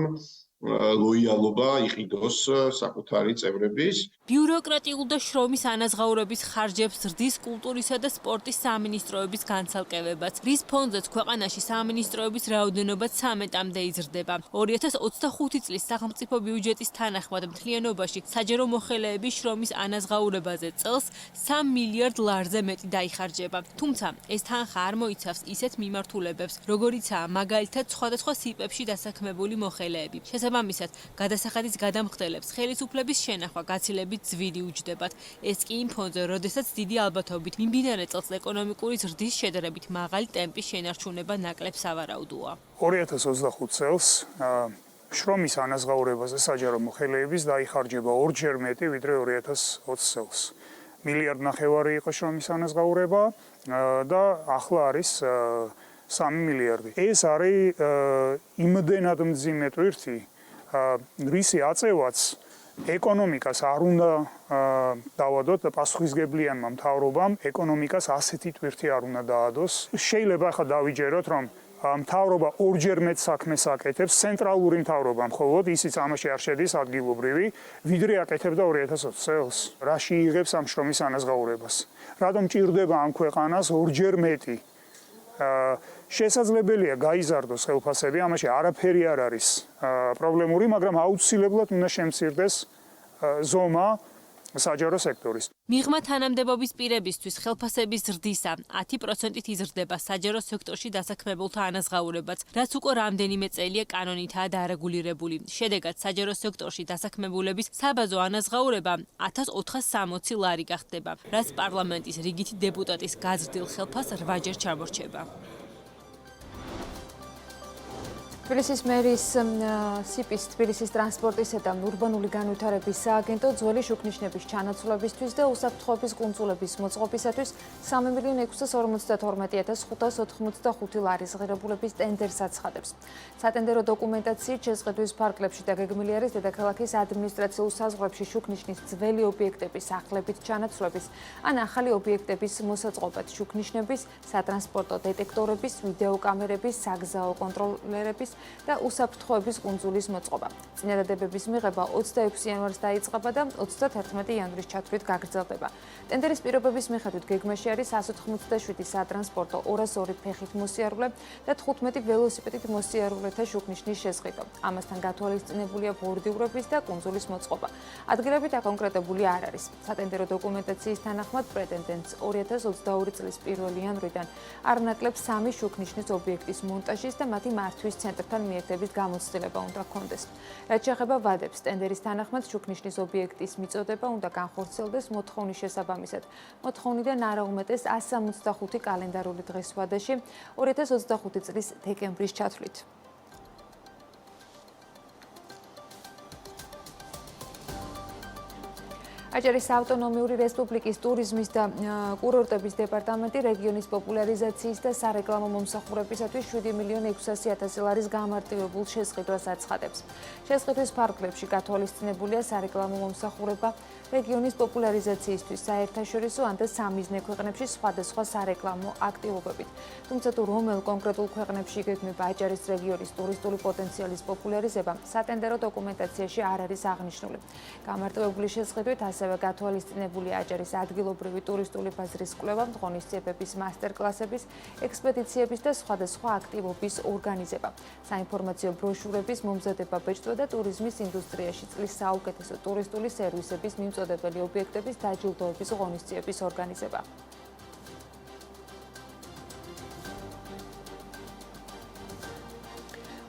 ლოიალობა იყიდოს საკუთარი წევრების. ბიუროკრატიულ და შრომის ანაზღაურების ხარჯებს ზრდის კულტურისა და სპორტის სამინისტროების განცალკევებაც, რის ფონზეც ქვეყანაში სამინისტროების რაოდენობა 13-მდე იზრდება. 2025 წლის სახელმწიფო ბიუჯეტის თანახმად მთლიანობაში საჯარო მოხელეების შრომის ანაზღაურებაზე წელს 3 მილიარდ ლარზე მეტი დაიხარჯება. თუმცა ეს თანხა არ მოიცავს ისეთ მიმართულებებს, როგორიცაა მაგალითად სხვადასხვა სიპებში დასაქმებული მოხელეები. შესაბამისად, გადასახადის გადამხდელებს ხელისუფლების შენახვა გაცილებით ძვირი უჯდებათ. ეს კი იმ ფონზე, როდესაც დიდი ალბათობით მიმდინარე წელს ეკონომიკური ზრდის შედარებით მაღალი ტემპის შენარჩუნება ნაკლებ სავარაუდოა. 2025 წელს შრომის ანაზღაურებაზე საჯარო მოხელეების დაიხარჯება 2-ჯერ მეტი, ვიდრე 2020 წელს. 1,5 მილიარდი იყო შრომის ანაზღაურება და ახლა არის 3 მილიარდი. ეს არის იმდენად მძიმე ტვირთი, რისი აწევაც ეკონომიკას არ უნდა დავადოთ და პასუხისგებლიანმა მთავრობამ ეკონომიკას ასეთი ტვირთი არ უნდა დაადოს. შეიძლება ახლა დავიჯეროთ, რომ მთავრობა 2-ჯერ მეტ საქმეს აკეთებს, ცენტრალური მთავრობა მხოლოდ, ისიც ამაში არ შედის ადგილობრივი, ვიდრე აკეთებდა 2020 წელს. რაში იღებს ამ შრომის ანაზღაურებას? რატომ ჭირდება ამ ქვეყანას 2-ჯერ მეტი? შესაძლებელია გაიზარდოს ხელფასები, ამაში არაფერი არ არის პრობლემური, მაგრამ აუცილებლად უნდა შემცირდეს ზომა საჯარო სექტორის. მიღმა თანამდებობის პირებისთვის ხელფასების ზრდისა 10%-ით იზრდება საჯარო სექტორში დასაქმებულთა ანაზღაურებაც, რაც უკვე რამდენიმე წელია კანონითაა დარეგულირებული. შედეგად საჯარო სექტორში დასაქმებულების საბაზო ანაზღაურება 1460 ლარი გახდება, რაც პარლამენტის რიგითი დეპუტატის გაზრდილ ხელფასს 8-ჯერ ჩამორჩება. თბილისის მერის სიპის თბილისის ტრანსპორტისა და ურბანული განვითარების სააგენტო ძველი შუქნიშნების ჩანაცვლებისთვის და უსაფრთხოების კუნძულების მოწყობისათვის 3,652,585 ლარის ღირებულების ტენდერს აცხადებს. სატენდერო დოკუმენტაციით შეზღუდვის ფარგლებში დაგეგმილი არის დედაქალაქის ადმინისტრაციულ საზღვრებში შუქნიშნის ძველი ობიექტების ახლებით ჩანაცვლების ან ახალი ობიექტების მოსაწყობად შუქნიშნების, სატრანსპორტო დეტექტორების, ვიდეო კამერების, საგზაო კონტროლერების და უსაფრთხოების კუნძულის მოწყობა. წინადადებების მიღება 26 იანვარს დაიწყება და 31 იანვრის ჩათვლით გაგრძელდება. ტენდერის პირობების მიხედვით გეგმაში არის 187 სატრანსპორტო 202 ფეხით მოსიარულე და 15 ველოსიპედით მოსიარულეთა შუქნიშნის შესყიდვა. ამასთან გათვალისწინებულია ბორდიურების და კუნძულის მოწყობა. ადგილები დაკონკრეტებული არ არის. სატენდერო დოკუმენტაციის თანახმად პრეტენდენტს 2022 წლის 1 იანვრიდან არ ნაკლებს 3 შუქნიშნის ობიექტის მონტაჟის და მათი მართვის ცენტრთან მიერთების გამოცდილება უნდა ჰქონდეს. რაც შეეხება ვადებს, ტენდერის თანახმად შუქნიშნის ობიექტის მიწოდება უნდა განხორციელდეს მოთხოვნის შესაბამისად. მოთხოვნიდან არა უმეტეს 165 კალენდარული დღეს ვადაში 2025 წლის დეკემბრის ჩათვლით. აჭარის ავტონომიური რესპუბლიკის ტურიზმის და კურორტების დეპარტამენტი რეგიონის პოპულარიზაციის და სარეკლამო მომსახურებისათვის 7.600.000 ლარის გამარტივებულ შესყიდვას აცხადებს. შესყიდვის ფარგლებში გათვალისწინებულია სარეკლამო მომსახურება რეგიონის პოპულარიზაციისთვის საერთაშორისო ან და სამიზნე ქვეყნებში სხვადასხვა სარეკლამო აქტივობებით. თუმცა თუ რომელ კონკრეტულ ქვეყნებში იგეგმება აჭარის რეგიონის ტურისტული პოტენციალის პოპულარიზება, სატენდერო დოკუმენტაციაში არ არის აღნიშნული. გამარტივებული შესყიდვით ასევე გათვალისწინებულია აჭარის ადგილობრივი ტურისტული ბაზრის კვლევა, ღონისძიებების მასტერკლასების, ექსპედიციების და სხვადასხვა აქტივობის ორგანიზება. საინფორმაციო ბროშურების მომზადება ბეჭდვა და ტურიზმის ინდუსტრიაში წლის საუკეთესო ტურისტული სერვისების მიმწოდებელი ობიექტების დაჯილდოების ღონისძიების ორგანიზება.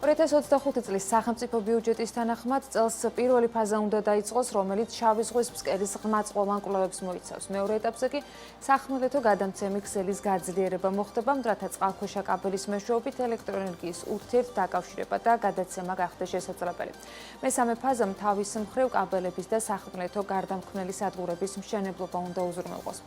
2025 წლის სახელმწიფო ბიუჯეტის თანახმად წელს პირველი ფაზა უნდა დაიწყოს, რომელიც შავი ზღვის ფსკერის ღრმაწყვოვან კვლევებს მოიცავს. მეორე ეტაპზე კი სახმელეთო გადამცემი ქსელის გაძლიერება მოხდება, რათა წყალქვეშა კაბელის მეშვეობით ელექტროენერგიის ურთიერთდაკავშირება და გადაცემა გახდეს შესაძლებელი. მესამე ფაზამ თავის მხრივ კაბელების და სახმელეთო გარდამქმნელი სადგურების მშენებლობა უნდა უზრუნველყოს.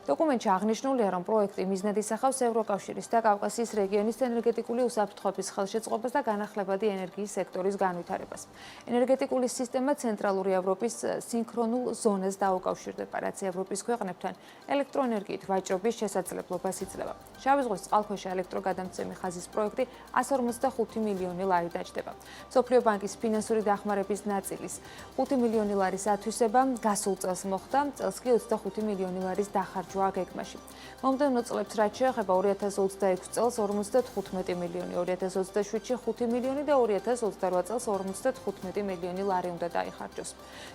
დოკუმენტში აღნიშნულია, რომ პროექტი მიზნად ისახავს ევროკავშირის და კავკასიის რეგიონის ენერგეტიკული უსაფრთხოების ხელშეწყობას და განახლებადი ენერგიის სექტორის განვითარებას. ენერგეტიკული სისტემა ცენტრალური ევროპის სინქრონულ ზონას დაუკავშირდება, რაც ევროპის ქვეყნებთან ელექტროენერგიით ვაჭრობის შესაძლებლობას იძლევა. შავი ზღვის წყალქვეშა ელექტროგადამცემი ხაზის პროექტი 145 მილიონი ლარი დაჯდება. მსოფლიო ბანკის ფინანსური დახმარების ნაწილის 5 მილიონი ლარის ათვისება გასულ წელს მოხდა, წელს კი 25 მილიონი ლარის დახარჯვა გეგმაში. მომდევნო წლებს რაც შეეხება 2026 წელს 55 მილიონი, 2027-ში 5 მილიონი და 2028 წელს 55 მილიონი ლარი უნდა დაიხარჯოს.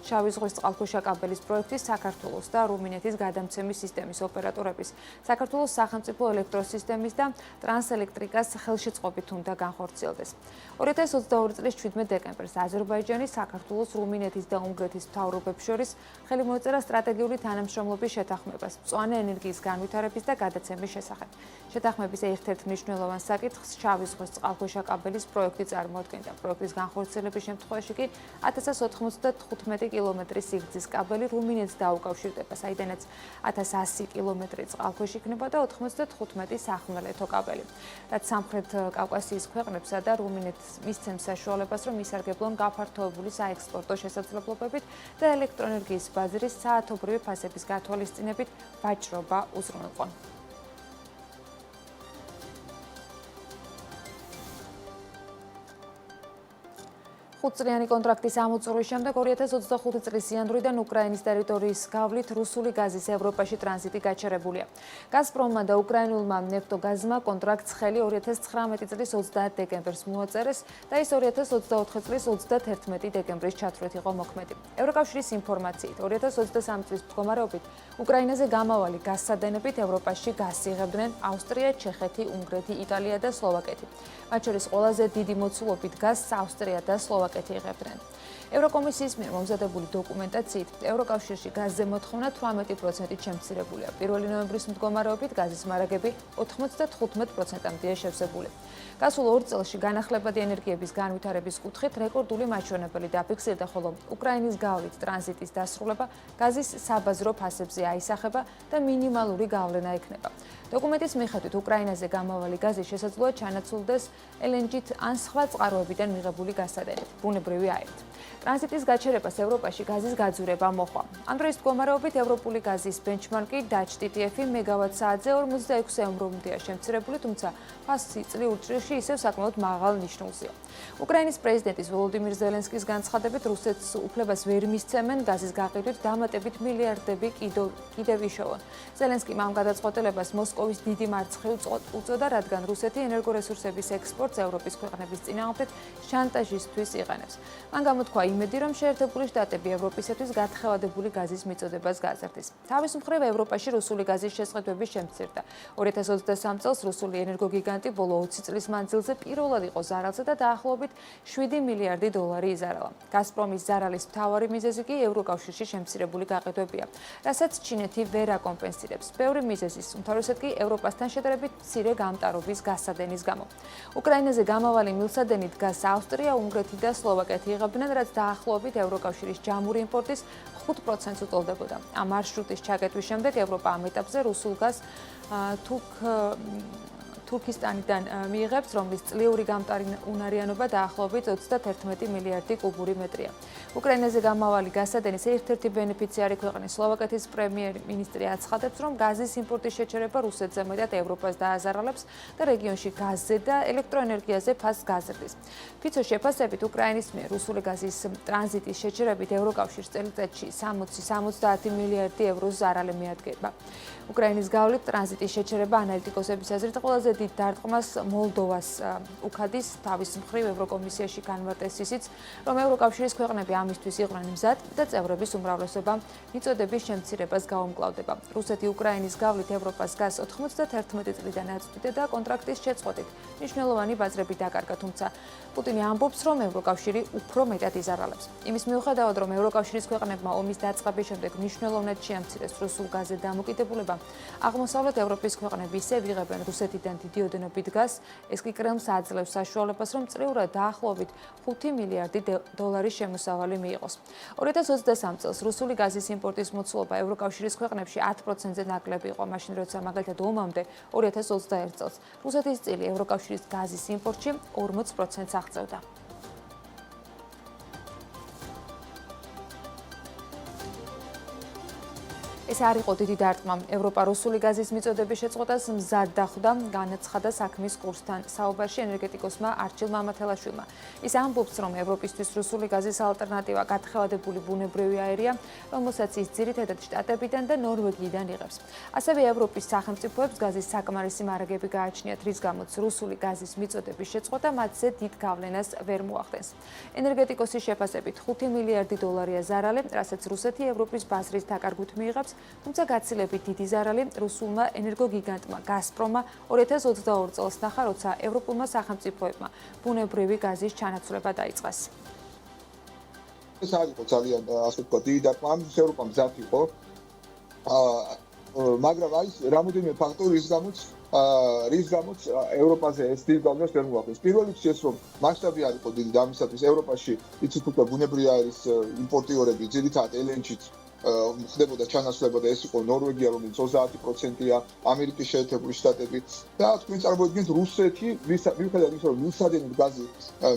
შავი ზღვის წყალქვეშა კაბელის პროექტი საქართველოს და რუმინეთის გადამცემი სისტემის ოპერატორების, საქართველოს სახელმწიფო ელექტროსისტემის და ტრანსელექტრიკას ხელშეწყობით უნდა განხორციელდეს. 2022 წლის 17 დეკემბერს აზერბაიჯანის, საქართველოს, რუმინეთის და უნგრეთის მთავრობებს შორის ხელი მოეწერა სტრატეგიული თანამშრომლობის შეთანხმებას მწვანე ენერგიის განვითარების და გადაცემის შესახებ. შეთანხმების ერთ-ერთ მნიშვნელოვან საკითხს შავი ზღვის წყალქვეშა კაბელის პროექტი წარმოადგენდა. პროექტის განხორციელების შემთხვევაში კი 1095 კილომეტრის სიგრძის კაბელი რუმინეთს დაუკავშირდება, საიდანაც 1100 კილომეტრი წყალქვეშ იქნება და 95 სახმელეთო კაბელი. რაც სამხრეთ კავკასიის ქვეყნებსა და რუმინეთს მისცემს საშუალებას, რომ ისარგებლონ გაფართოებული საექსპორტო შესაძლებლობებით და ელექტროენერგიის ბაზრის საათობრივი ფასების გათვალისწინებით ვაჭრობა უზრუნველყონ. ხუთწლიანი კონტრაქტის ამოწურვის შემდეგ 2025 წლის იანვრიდან უკრაინის ტერიტორიის გავლით რუსული გაზის ევროპაში ტრანზიტი გაჩერებულია. გაზპრომმა და უკრაინულმა ნეფტოგაზმა კონტრაქტს ხელი 2019 წლის 30 დეკემბერს მოაწერეს და ის 2024 წლის 31 დეკემბრის ჩათვლით იყო მოქმედი. ევროკავშირის ინფორმაციით 2023 წლის მდგომარეობით უკრაინაზე გამავალი გაზსადენებით ევროპაში გაზს იღებდნენ ავსტრია, ჩეხეთი, უნგრეთი, იტალია და სლოვაკეთი. მათ შორის ყველაზე დიდი მოცულობით გაზს ავსტრია და სლოვაკეთი იღებდნენ. ევროკომისიის მიერ მომზადებული დოკუმენტაციით ევროკავშირში გაზზე მოთხოვნა 18%-ით შემცირებულია. 1 ნოემბრის მდგომარეობით გაზის მარაგები 95%-მდეა შევსებული. გასულ 2 წელში განახლებადი ენერგიების განვითარების კუთხით რეკორდული მაჩვენებელი დაფიქსირდა, ხოლო უკრაინის გავლით ტრანზიტის დასრულება გაზის საბაზრო ფასებზე აისახება და მინიმალური გავლენა ექნება. დოკუმენტის მიხედვით უკრაინაზე გამავალი გაზი შესაძლოა ჩანაცვლდეს LNG-თ ან სხვა წყაროებიდან მიღებული გასადენით, ბუნებრივი აირით. ტრანზიტის გაჩერებას ევროპაში გაზის გაძვრება მოჰყვა. ამ დროის მდგომარეობით ევროპული გაზის ბენჩმარკი Dutch TTF-ი მეგავატ-საათზე 46 ევრომდეა შემცირებული, თუმცა ფასი წლიურ ჭრილში ისევ საკმაოდ მაღალ ნიშნულზეა. უკრაინის პრეზიდენტის ვოლოდიმირ ზელენსკის განცხადებით, რუსეთს უფლებას ვერ მისცემენ გაზის გაყიდვით დამატებით მილიარდები კიდევ იშოვონ. ზელენსკიმ ამ გადაწყვეტილებას მოსკოვის დიდი მარცხი უწოდა, რადგან რუსეთი ენერგორესურსების ექსპორტს ევროპის ქვეყნების წინააღმდეგ შანტაჟისთვის იყენებს. მან გამოთქვა იმედი, რომ შეერთებული შტატები ევროპისათვის გათხევადებული გაზის მიწოდებას გაზრდის. თავის მხრივ ევროპაში რუსული გაზის შესყიდვები შემცირდა. 2023 წელს რუსული ენერგოგიგანტი ბოლო 20 წლის მანძილზე პირველად იყო ზარალზე და დაახლოებით 7 მილიარდი დოლარი იზარალა. გაზპრომის ზარალის მთავარი მიზეზი კი ევროკავშირში შემცირებული გაყიდვებია, რასაც ჩინეთი ვერ აკომპენსირებს. ბევრი მიზეზის, უმთავრესად კი ევროპასთან შედარებით მცირე გამტარობის გასადენის გამო. უკრაინაზე გამავალი მილსადენი დგას ავსტრია, უნგრეთი და სლოვაკეთი იღებდნენ, რაც დაახლოებით ევროკავშირის ჯამური იმპორტის 5%-ს უტოლდებოდა. ამ მარშრუტის ჩაკეტვის შემდეგ ევროპა ამ ეტაპზე რუსულ გაზს თურქისტანიდან მიიღებს, რომლის წლიური გამტარუნარიანობა დაახლოებით 31 მილიარდი კუბური მეტრია. უკრაინაზე გამავალი გასადენის ერთ-ერთი ბენეფიციარი ქვეყნის სლოვაკეთის პრემიერ-მინისტრი აცხადებს, რომ გაზის იმპორტის შეჩერება რუსეთზე მეტად ევროპას დააზარალებს და რეგიონში გაზზე და ელექტროენერგიაზე ფასს გაზრდის. ფიცოს შეფასებით, უკრაინის მიერ რუსული გაზის ტრანზიტის შეჩერებით ევროკავშირს წელიწადში 60-70 მილიარდი ევროს ზარალი მიადგება. უკრაინის გავლით ტრანზიტის შეჩერება ანალიტიკოსების აზრით ყველაზე დიდ დარტყმას მოლდოვას უქადის. თავის მხრივ ევროკომისიაში განმარტეს ისიც, რომ ევროკავშირის ქვეყნები ამისთვის იყვნენ მზად და წევრების უმრავლესობა მიწოდების შემცირებას გაუმკლავდება. რუსეთი უკრაინის გავლით ევროპას გაზს 91 წლიდან აწვდიდა და კონტრაქტის შეწყვეტით მნიშვნელოვანი ბაზრები დაკარგა, თუმცა პუტინი ამბობს, რომ ევროკავშირი უფრო მეტად იზარალებს. იმის მიუხედავად, რომ ევროკავშირის ქვეყნებმა ომის დაწყების შემდეგ მნიშვნელოვნად შეამცირეს რუსულ გაზზე დამოკიდებულება, აღმოსავლეთ ევროპის ქვეყნები ისევ იღებენ რუსეთიდან დიდი ოდენობით გაზს, ეს კი კრემლს აძლევს საშუალებას, რომ წლიურად დაახლოებით 5 მილიარდი დოლარის შემოსავალი მიიღოს. 2023 წელს რუსული გაზის იმპორტის მოცულობა ევროკავშირის ქვეყნებში 10%-ზე ნაკლები იყო, მაშინ როცა მაგალითად ომამდე 2021 წელს რუსეთის წილი ევროკავშირის გაზის იმპორტში 40%-ს აღწევდა. ეს არ იყო დიდი დარტყმა. ევროპა რუსული გაზის მიწოდების შეწყვეტას მზად დახვდა, განაცხადა საქმის კურსთან საუბარში ენერგეტიკოსმა არჩილ მამათელაშვილმა. ის ამბობს, რომ ევროპისთვის რუსული გაზის ალტერნატივა გათხევადებული ბუნებრივი აირია, რომელსაც ის ძირითადად შტატებიდან და ნორვეგიიდან იღებს. ასევე ევროპის სახელმწიფოებს გაზის საკმარისი მარაგები გააჩნიათ, რის გამოც რუსული გაზის მიწოდების შეწყვეტა მათზე დიდ გავლენას ვერ მოახდენს. ენერგეტიკოსის შეფასებით 5 მილიარდი დოლარია ზარალი, რასაც რუსეთი ევროპის ბაზრის დაკარგვით მიიღებს, თუმცა გაცილებით დიდი ზარალი რუსულმა ენერგოგიგანტმა გაზპრომმა 2022 წელს ნახა, როცა ევროპულმა სახელმწიფოებმა ბუნებრივი გაზის ჩანაცვლება დაიწყეს. ეს არის ძალიან ასე ვთქვათ, დიდი დარტყმა, ევროპამ მზად იყო. მაგრამ არის რამოდენიმე ფაქტორი, რის გამოც ევროპაზე ეს დიდი გავლენას ვერ მოახდენს. პირველ რიგში ეს რომ მასშტაბი არ იყო დიდი და ამისათვის ევროპაში იცით უკვე ბუნებრივი აირის იმპორტიორები ძირითადად LNG-ით ხდებოდა ჩანაცვლება და ეს იყო ნორვეგია, რომელიც 30%-ია, ამერიკის შეერთებული შტატები და თქვენ წარმოიდგინეთ რუსეთი, მიუხედავად იმისა, რომ მილსადენით გაზი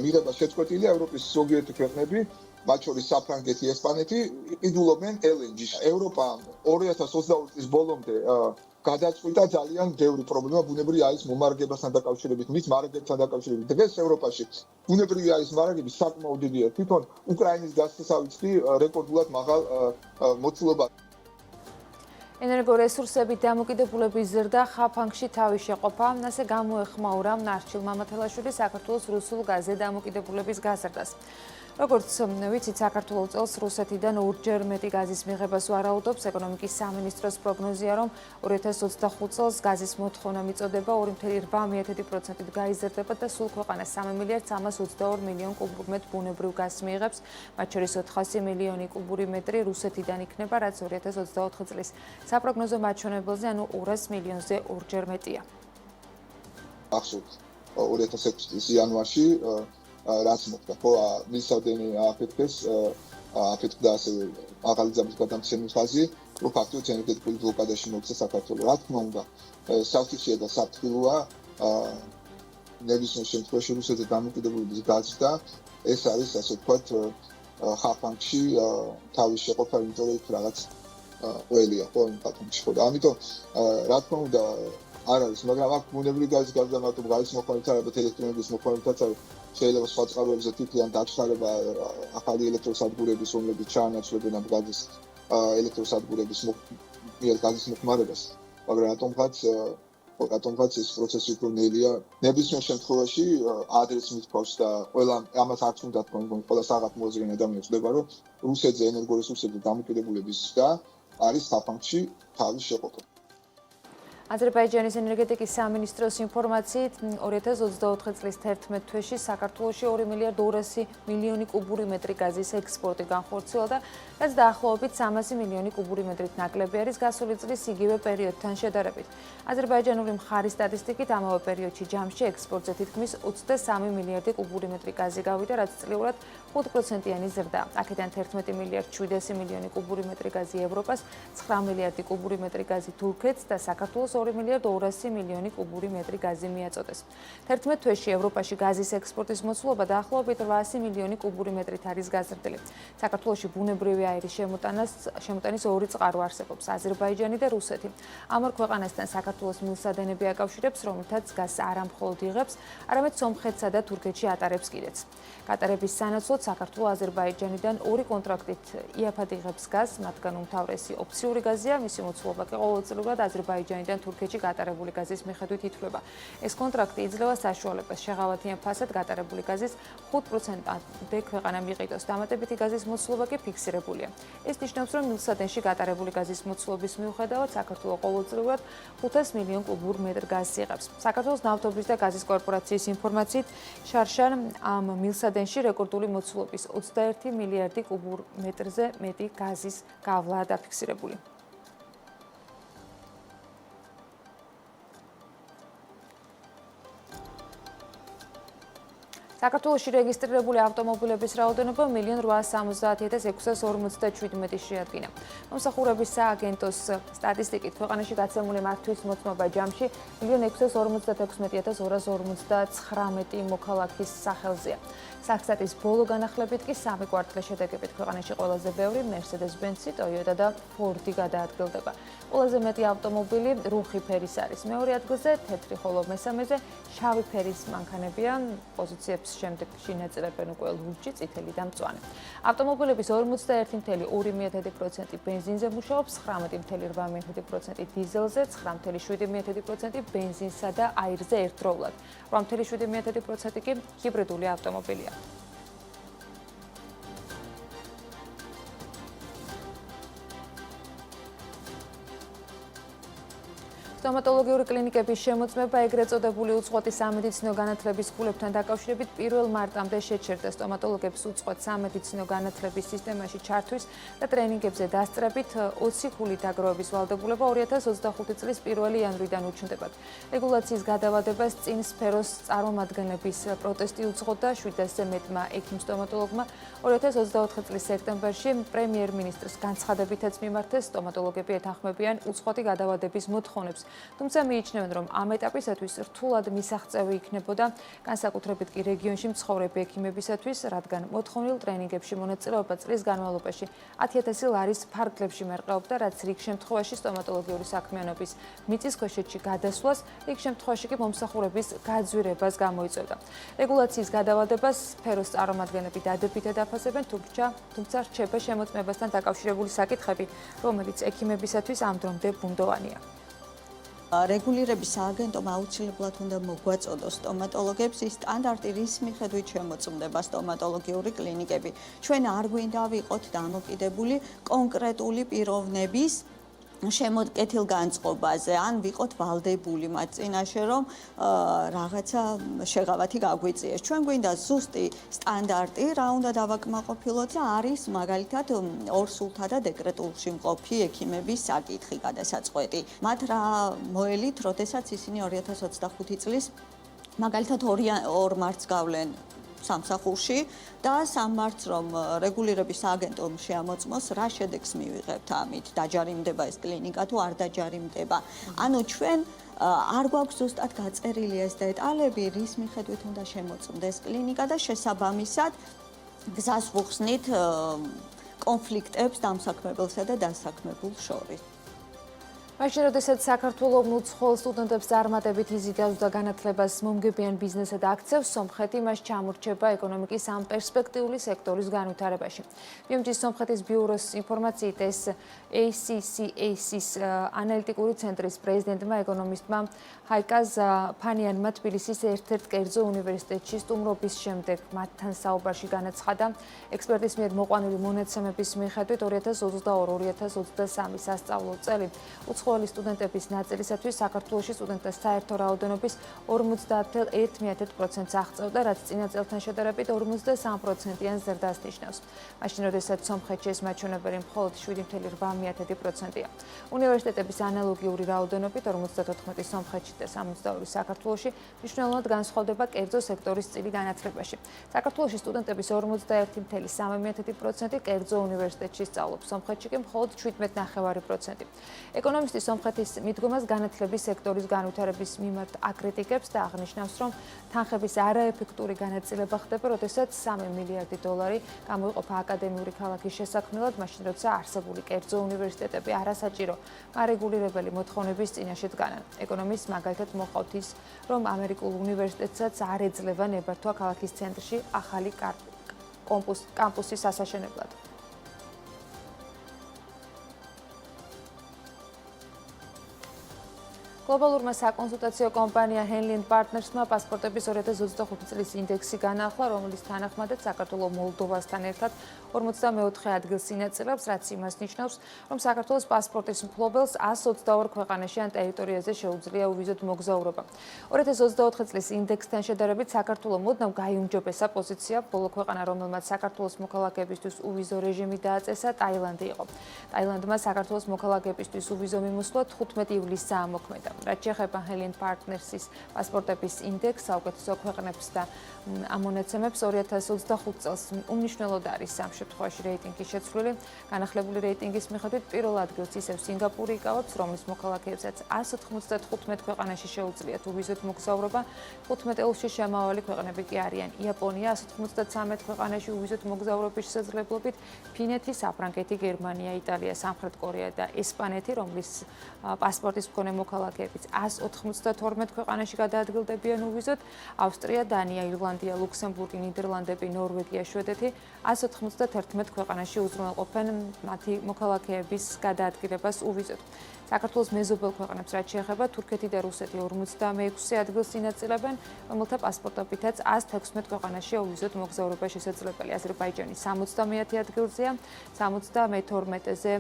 მიღება შეწყვეტილია, ევროპის ზოგიერთი ქვეყნები, მათ შორის საფრანგეთი, ესპანეთი, იყიდულობენ LNG-ს. ევროპა 2022 წლის ბოლომდე გადაწყვიტა ძალიან ბევრი პრობლემა ბუნებრივი აირის მომარაგებასთან დაკავშირებით, მის მარაგებთან დაკავშირებით. დღეს ევროპაში ბუნებრივი აირის მარაგები საკმაოდ დიდია. თვითონ უკრაინის გაზსაცავიც კი რეკორდულად მაღალ მოცულობა. ენერგორესურსებით დამოკიდებულების ზრდა ხაფანგში თავის შეყოფა, ასე გამოეხმაურა არჩილ მამათელაშვილი საქართველოს რუსულ გაზზე დამოკიდებულების გაზრდას. როგორც ვიცით, საქართველოს წელს რუსეთიდან 2-ჯერ მეტი გაზის მიღებას ვარაუდობს. ეკონომიკის სამინისტროს პროგნოზია, რომ 2025 წელს გაზის მოთხოვნა მიწოდება 2,8%-ით გაიზრდება და სულ ქვეყანას 3 მილიარდ 322 მილიონ კუბურ მეტ ბუნებრივ გაზს მიიღებს, მათ შორის 400 მილიონი კუბური მეტრი რუსეთიდან იქნება, რაც 2024 წლის საპროგნოზო მაჩვენებელზე, ანუ 200 მილიონზე 2-ჯერ მეტია. ახსოვთ 2006 წლის იანვარში რაც მოხდა, ხო, მილსადენი აფეთქეს, აფეთქდა ასევე მაღალი ძაბვის გადამცემის ხაზი, რომ ფაქტობრივად ენერგეტიკული ბლოკადაში მოიქცა საქართველო. რა თქმა უნდა, საფრთხეა და საფრთხეა ნებისმიერ შემთხვევაში რუსეთზე დამოკიდებულების გაზრდა, ეს არის ასე ვთქვათ ხაფანგში თავის შეყოფა, იმიტომ რომ იქ რაღაც ყველია ხო იმ ხაფანგში ხო და ამიტომ რა თქმა უნდა არ არის, მაგრამ აქ ბუნებრივი გაზის გარდა მარტო გალის მოხმარებთან ალბათ ელექტროენერგიის მოხმარებთანაც შეიძლება სხვა წყაროებზე თითქოს დაჩქარება ახალი ელექტროსადგურების, რომლებიც ჩაანაცვლებენ ამ გაზის ელექტროსადგურების მიერ გაზის მოხმარებას, მაგრამ ატომღაც ეს პროცესი უფრო ნელია. ნებისმიერ შემთხვევაში ადრეს მithავს და ყველა ამას არც უნდა თქვა, ყველა საღამო მოაზრიანი ადამიანი ხვდება, რომ რუსეთზე ენერგორესურსებზე დამოკიდებულების ზრდა არის საფრანგეთში თავის შეყოფა. აზერბაიჯანის ენერგეტიკის სამინისტროს ინფორმაციით 2024 წლის 11 თვეში საქართველოში 2 მილიარდ 200 მილიონი კუბური მეტრი გაზის ექსპორტი განხორციელდა, რაც დაახლოებით 300 მილიონი კუბური მეტრით ნაკლები არის გასული წლის იგივე პერიოდთან შედარებით. აზერბაიჯანული მხარის სტატისტიკით ამავე პერიოდში ჯამში ექსპორტზე თითქმის 23 მილიარდი კუბური მეტრი გაზი გავიდა, რაც წლიურად 5%-იანი ზრდა. აქედან 11 მილიარდ 700 მილიონი კუბური მეტრი გაზი ევროპას, 9 მილიარდი კუბური მეტრი გაზი თურქეთს და საქართველოს 2 მილიარდ 200 მილიონი კუბური მეტრი გაზი მიაწოდეს. 11 თვეში ევროპაში გაზის ექსპორტის მოცულობა დაახლოებით 800 მილიონი კუბური მეტრით არის გაზრდილი. საქართველოში ბუნებრივი აირის შემოტანის ორი წყარო არსებობს, აზერბაიჯანი და რუსეთი. ამ ორ ქვეყანასთან საქართველოს მილსადენები აკავშირებს, რომელთაც გაზს არა მხოლოდ იღებს, არამედ სომხეთსა და თურქეთში ატარებს კიდეც. გატარების სანაცვლოდ საქართველო აზერბაიჯანიდან ორი კონტრაქტით იაფად იღებს გაზს, მათგან უმთავრესი ოფციური გაზია, მისი მოცულობა კი ყოველწლიურად აზერბაიჯანიდან თურქეთში გატარებული გაზის მიხედვით ითვლება. ეს კონტრაქტი იძლევა საშუალებას შეღავათიან ფასად გატარებული გაზის 5%-ამდე ქვეყანა მიყიდოს. დამატებითი გაზის მოცულობა კი ფიქსირებულია. ეს ნიშნავს, რომ მილსადენში გატარებული გაზის მოცულობის მიუხედავად საქართველო ყოველწლიურად 500 მილიონ კუბურ მეტრ გაზს იღებს. საქართველოს ნავთობის და გაზის კორპორაციის ინფორმაციით, შარშან ამ მილსადენში რეკორდული მოცულობის 21 მილიარდი კუბურ მეტრზე მეტი გაზის გავლაა დაფიქსირებული. საქართველოში რეგისტრირებული ავტომობილების რაოდენობა 1,870,657 შეადგინა. მომსახურების სააგენტოს სტატისტიკით, ქვეყანაში გაცემული მართვის მოწმობა ჯამში 1,656,259 მოქალაქის სახელზეა. საქსტატის ბოლო განახლებით კი 3 კვარტლის შედეგებით ქვეყანაში ყველაზე ბევრი Mercedes-Benz, Toyota და Ford გადაადგილდება. ყველაზე მეტი ავტომობილი რუხი ფერის არის. მეორე ადგილზე თეთრი, ხოლო მესამეზე შავი ფერის მანქანებია. პოზიციებს შემდეგში ნაწილებენ უკვე ლურჯი, წითელი და მწვანე. ავტომობილების 41,2% ბენზინზე მუშაობს, 19,8% დიზელზე, 9,7% ბენზინსა და აირზე ერთდროულად. 8,7% კი ჰიბრიდული ავტომობილია. სტომატოლოგიური კლინიკების შემოწმება ეგრეთ წოდებული უწყვეტი სამედიცინო განათლების ფულებთან დაკავშირებით 1 მარტამდე შეჩერდა. სტომატოლოგებს უწყვეტ სამედიცინო განათლების სისტემაში ჩართვის და ტრენინგებზე დასწრებით 20 ფულით დაგროვების ვალდებულება 2025 წლის 1 იანვრიდან უჩნდებათ. რეგულაციის გადავადებას წინ სფეროს წარმომადგენლების პროტესტი უძღოდა 700-ზე მეტმა ექიმ სტომატოლოგმა 2024 წლის სექტემბერში პრემიერ-მინისტრს განცხადებითაც მიმართეს. სტომატოლოგები ეთანხმებიან უწყვეტი გადავადების მოთხოვნებს. თუმცა მიიჩნევენ, რომ ამ ეტაპისათვის რთულად მისაღწევი იქნებოდა განსაკუთრებით კი რეგიონში მცხოვრები ექიმებისათვის, რადგან მოთხოვნილ ტრენინგებში მონაწილეობა წლის განმავლობაში 10,000 ლარის ფარგლებში მერყეობდა, რაც რიგ შემთხვევაში სტომატოლოგიური საქმიანობის მიწისქვეშეთში გადასვლას, რიგ შემთხვევაში კი მომსახურების გაძვირებას გამოიწვევდა. რეგულაციის გადავადებას სფეროს წარმომადგენლები დადებითად აფასებენ, თუმცა რჩება შემოწმებასთან დაკავშირებული საკითხები, რომელიც ექიმებისათვის ამ დრომდე ბუნდოვანია. რეგულირების სააგენტომ აუცილებლად უნდა მოგვაწოდოს სტომატოლოგებს ის სტანდარტი, რის მიხედვით შემოწმდება სტომატოლოგიური კლინიკები. ჩვენ არ გვინდა ვიყოთ დამოკიდებული კონკრეტული პიროვნების შემოკეთილგანწყობაზე, ან ვიყოთ ვალდებული მათ წინაშე, რომ რაღაცა შეღავათი გაგვიწიეს. ჩვენ გვინდა ზუსტი სტანდარტი, რა უნდა დავაკმაყოფილოთ და არის მაგალითად ორსულთა და დეკრეტულში მყოფი ექიმების საკითხი გადასაწყვეტი. მათ რა მოელით, როდესაც ისინი 2025 წლის მაგალითად 2 მარტს გავლენ სამსახურში და 3 მარტს რომ რეგულირების სააგენტომ შეამოწმოს, რა შედეგს მივიღებთ ამით, დაჯარიმდება ეს კლინიკა თუ არ დაჯარიმდება. ანუ ჩვენ არ გვაქვს ზუსტად გაწერილი ეს დეტალები, რის მიხედვით უნდა შემოწმდეს კლინიკა და შესაბამისად გზას ვუხსნით კონფლიქტებს დამსაქმებელსა და დასაქმებულ შორის. მაშინ, როდესაც საქართველოს მუცხოველ სტუდენტებს წარმატებით იზიდავს და განათლებას მომგებიან ბიზნესად აქცევს, სომხეთი მას ჩამორჩება ეკონომიკის ამ პერსპექტიული სექტორის განვითარებაში. BMG სომხეთის ბიუროს ინფორმაციით ეს ACCAC-ის ანალიტიკური ცენტრის პრეზიდენტმა ეკონომისტმა ჰაიკაზ ფანიანმა თბილისის ერთ-ერთ კერძო უნივერსიტეტში სტუმრობის შემდეგ მათთან საუბარში განაცხადა, ექსპერტის მიერ მოყვანილი მონაცემების მიხედვით 2022-2023 სასწავლო წელი უცხოელი სტუდენტების ნაწილისათვის საქართველოში სტუდენტთა საერთო რაოდენობის 50.1%-ს აღწევდა, რაც წინა წელთან შედარებით 53%-იან ზრდას ნიშნავს. მაშინ, როდესაც სომხეთში ეს მაჩვენებელი მხოლოდ 7.8%-ია. უნივერსიტეტების ანალოგიური რაოდენობით 54 სომხეთში და 62 საქართველოში მნიშვნელოვნად განსხვავდება კერძო სექტორის წილი განათლებაში. საქართველოში სტუდენტების 41.3% კერძო უნივერსიტეტში სწავლობს, სომხეთში კი მხოლოდ 17.9%. ეკონომისტი სომხეთის მიდგომას განათლების სექტორის განვითარების მიმართ აკრიტიკებს და აღნიშნავს, რომ თანხების არაეფექტური განაწილება ხდება, როდესაც 3 მილიარდი დოლარი გამოიყოფა აკადემიური ქალაქის შესაქმნელად, მაშინ როცა არსებული კერძო უნივერსიტეტები არასაჭირო არეგულირებელი მოთხოვნების წინაშე დგანან. ეკონომისტს მაგალითად მოყავთ ის, რომ ამერიკულ უნივერსიტეტსაც არ ეძლევა ნებართვა ქალაქის ცენტრში ახალი კამპუსის ასაშენებლად. გლობალურმა საკონსულტაციო კომპანია Henley & Partners-მა პასპორტების 2025 წლის ინდექსი განაახლა, რომლის თანახმადაც საქართველოს მოლდოვასთან ერთად 44 ადგილს ინაწილებს, რაც იმას ნიშნავს, რომ საქართველოს პასპორტის მფლობელს 122 ქვეყანაში ან ტერიტორიაზე შეუძლია უვიზოდ მოგზაურობა. 2024 წლის ინდექსთან შედარებით საქართველოს მუდმივ გაიუმჯობესა პოზიცია, ბოლო ქვეყანა, რომელმაც საქართველოს მოქალაქეებისთვის უვიზო რეჟიმი დააწესა, ტაილანდი იყო. ტაილანდმა საქართველოს მოქალაქეებისთვის უვიზო მიმოსვლა 15 ივლისს მოქმედა. რაც შეეხება Henley & Partners-ის პასპორტების ინდექსს, საუკეთესო ქვეყნებს და ამონაცემებს 2025 წელს უმნიშვნელოდ არის ამ შემთხვევაში რეიტინგის შეცვლილი. განახლებული რეიტინგის მიხედვით პირველ ადგილს ისევ სინგაპური იკავებს, რომლის მოქალაქეებსაც 195 ქვეყანაში შეუძლიათ უვიზოდ მოგზაურობა. 15 ელში შემავალი ქვეყნები კი არიან იაპონია 193 ქვეყანაში უვიზოდ მოგზაურობის შესაძლებლობით, ფინეთი, საფრანგეთი, გერმანია, იტალია, სამხრეთ კორეა და ესპანეთი, რომლის პასპორტის მქონე მოქალაქეებიც 192 ქვეყანაში გადაადგილდებიან უვიზოდ, ავსტრია, დანია, ირლანდია, ლუქსემბურგი, ნიდერლანდები, ნორვეგია, შვედეთი 191 ქვეყანაში უზრუნველყოფენ მათი მოქალაქეების გადაადგილებას უვიზოდ. საქართველოს მეზობელ ქვეყნებს რაც შეეხება, თურქეთი და რუსეთი 46 ადგილს ინაწილებენ, რომელთა პასპორტობითაც 116 ქვეყანაში უვიზოდ მოგზაურობა შესაძლებელი. აზერბაიჯანი 70 ადგილზეა, 72-ზე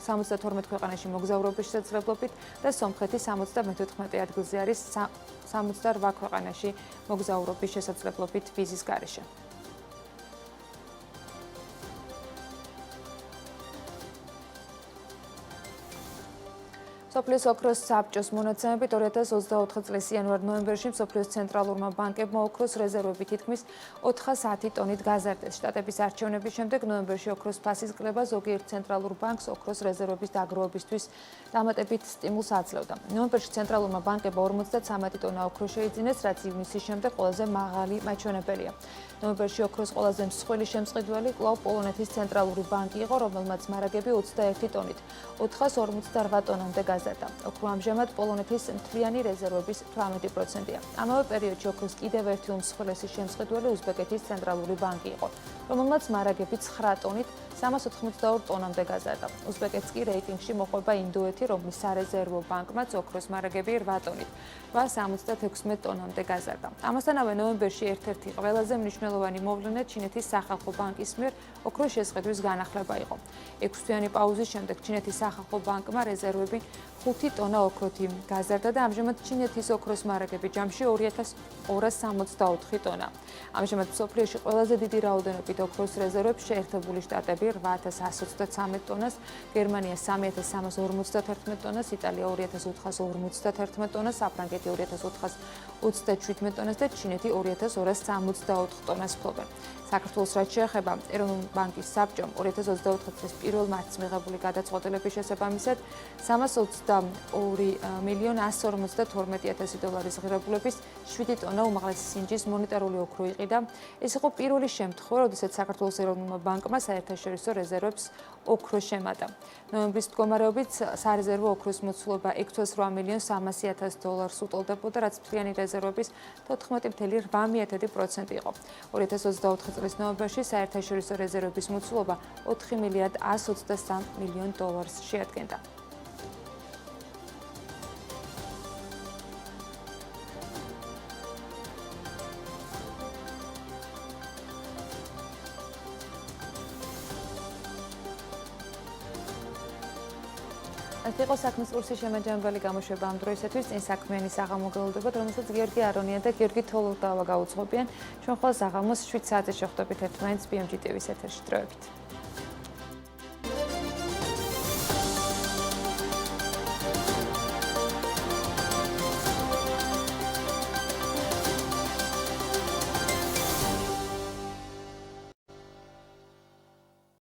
72 ქვეყანაში მოგზაურობის შესაძლებლობით და სომხეთი 74 ადგილზე არის 78 ქვეყანაში მოგზაურობის შესაძლებლობით ვიზის გარეშე. სოფლის ოქროს საბჭოს მონაცემებით 2024 წლის იანვარ-ნოემბერში სოფლის ცენტრალურმა ბანკებმა ოქროს რეზერვები თითქმის 410 ტონით გაზარდეს. შტატების არჩევნების შემდეგ ნოემბერში ოქროს ფასის კლება ზოგიერთ ცენტრალურ ბანკს ოქროს რეზერვების დაგროვებისთვის დამატებით სტიმულს აძლევდა. ნოემბერში ცენტრალურმა ბანკებმა 53 ტონა ოქრო შეიძინეს, რაც ივნისის შემდეგ ყველაზე მაღალი მაჩვენებელია. ნოემბერში ოქროს ყველაზე მსხვილი შემწყიდველი კვლავ პოლონეთის ცენტრალური ბანკი იყო, რომელმაც მარაგები 21 ტონით 458 ტონამდე გაზარდა. ოქრო ამჟამად პოლონეთის მთლიანი რეზერვების 18%-ია. ამავე პერიოდში ოქროს კიდევ ერთი უმსხვილესი შემწყიდველი უზბეკეთის ცენტრალური ბანკი იყო, რომელმაც მარაგები 9 ტონით 382 ტონამდე გაზარდა. უზბეკეთს კი რეიტინგში მოყვება ინდოეთი, რომლის სარეზერვო ბანკმაც ოქროს მარაგები 8 ტონით 876 ტონამდე გაზარდა. ამასთანავე ნოემბერში ერთ-ერთი ყველაზე მნიშვნელოვანი მოვლენა ჩინეთის სახალხო ბანკის მიერ ოქროს შესყიდვის განახლება იყო. 6 თვიანი პაუზის შემდეგ ჩინეთის სახალხო ბანკმა რეზერვები 5 ტონა ოქროთი გაზარდა და ამჟამად ჩინეთის ოქროს მარაგები ჯამში 2264 ტონა. ამჟამად მსოფლიოში ყველაზე დიდი რაოდენობით ოქროს რეზერვებს შეერთებული შტატები 8133 ტონას, გერმანია 3351 ტონას, იტალია 2451 ტონას, საფრანგეთი 2400 37 ტონას და ჩინეთი 2264 ტონას ფლობენ. საქართველოს რაც შეეხება ეროვნული ბანკის საბჭომ 2024 წლის 1 მარტს მიღებული გადაწყვეტილების შესაბამისად 322,152,000 დოლარის ღირებულების 7 ტონა უმაღლესი სინჯის მონეტარული ოქრო იყიდა. ეს იყო პირველი შემთხვევა, როდესაც საქართველოს ეროვნულმა ბანკმა საერთაშორისო რეზერვებს ოქრო შემატა. ნოემბრის მდგომარეობით სარეზერვო ოქროს მოცულობა 6,8,300,000 დოლარს უტოლდებოდა, რაც მთლიანი რეზერვების 14,8% იყო. 2024 წლის ნოემბერში საერთაშორისო რეზერვების მოცულობა 4,123,000,000 დოლარს შეადგენდა. ეს იყო საქმის კურსის შემაჯამებელი გამოშვება ამ დროისათვის. წინ საქმიანი საღამო გელოდებათ, რომელსაც გიორგი არონია და გიორგი თოლურდავა გაუძღვებიან. ჩვენ ხოლმე საღამოს 7 საათზე შეხვდებით ერთმანეთს BMG TV-ს ეთერში. დროებით.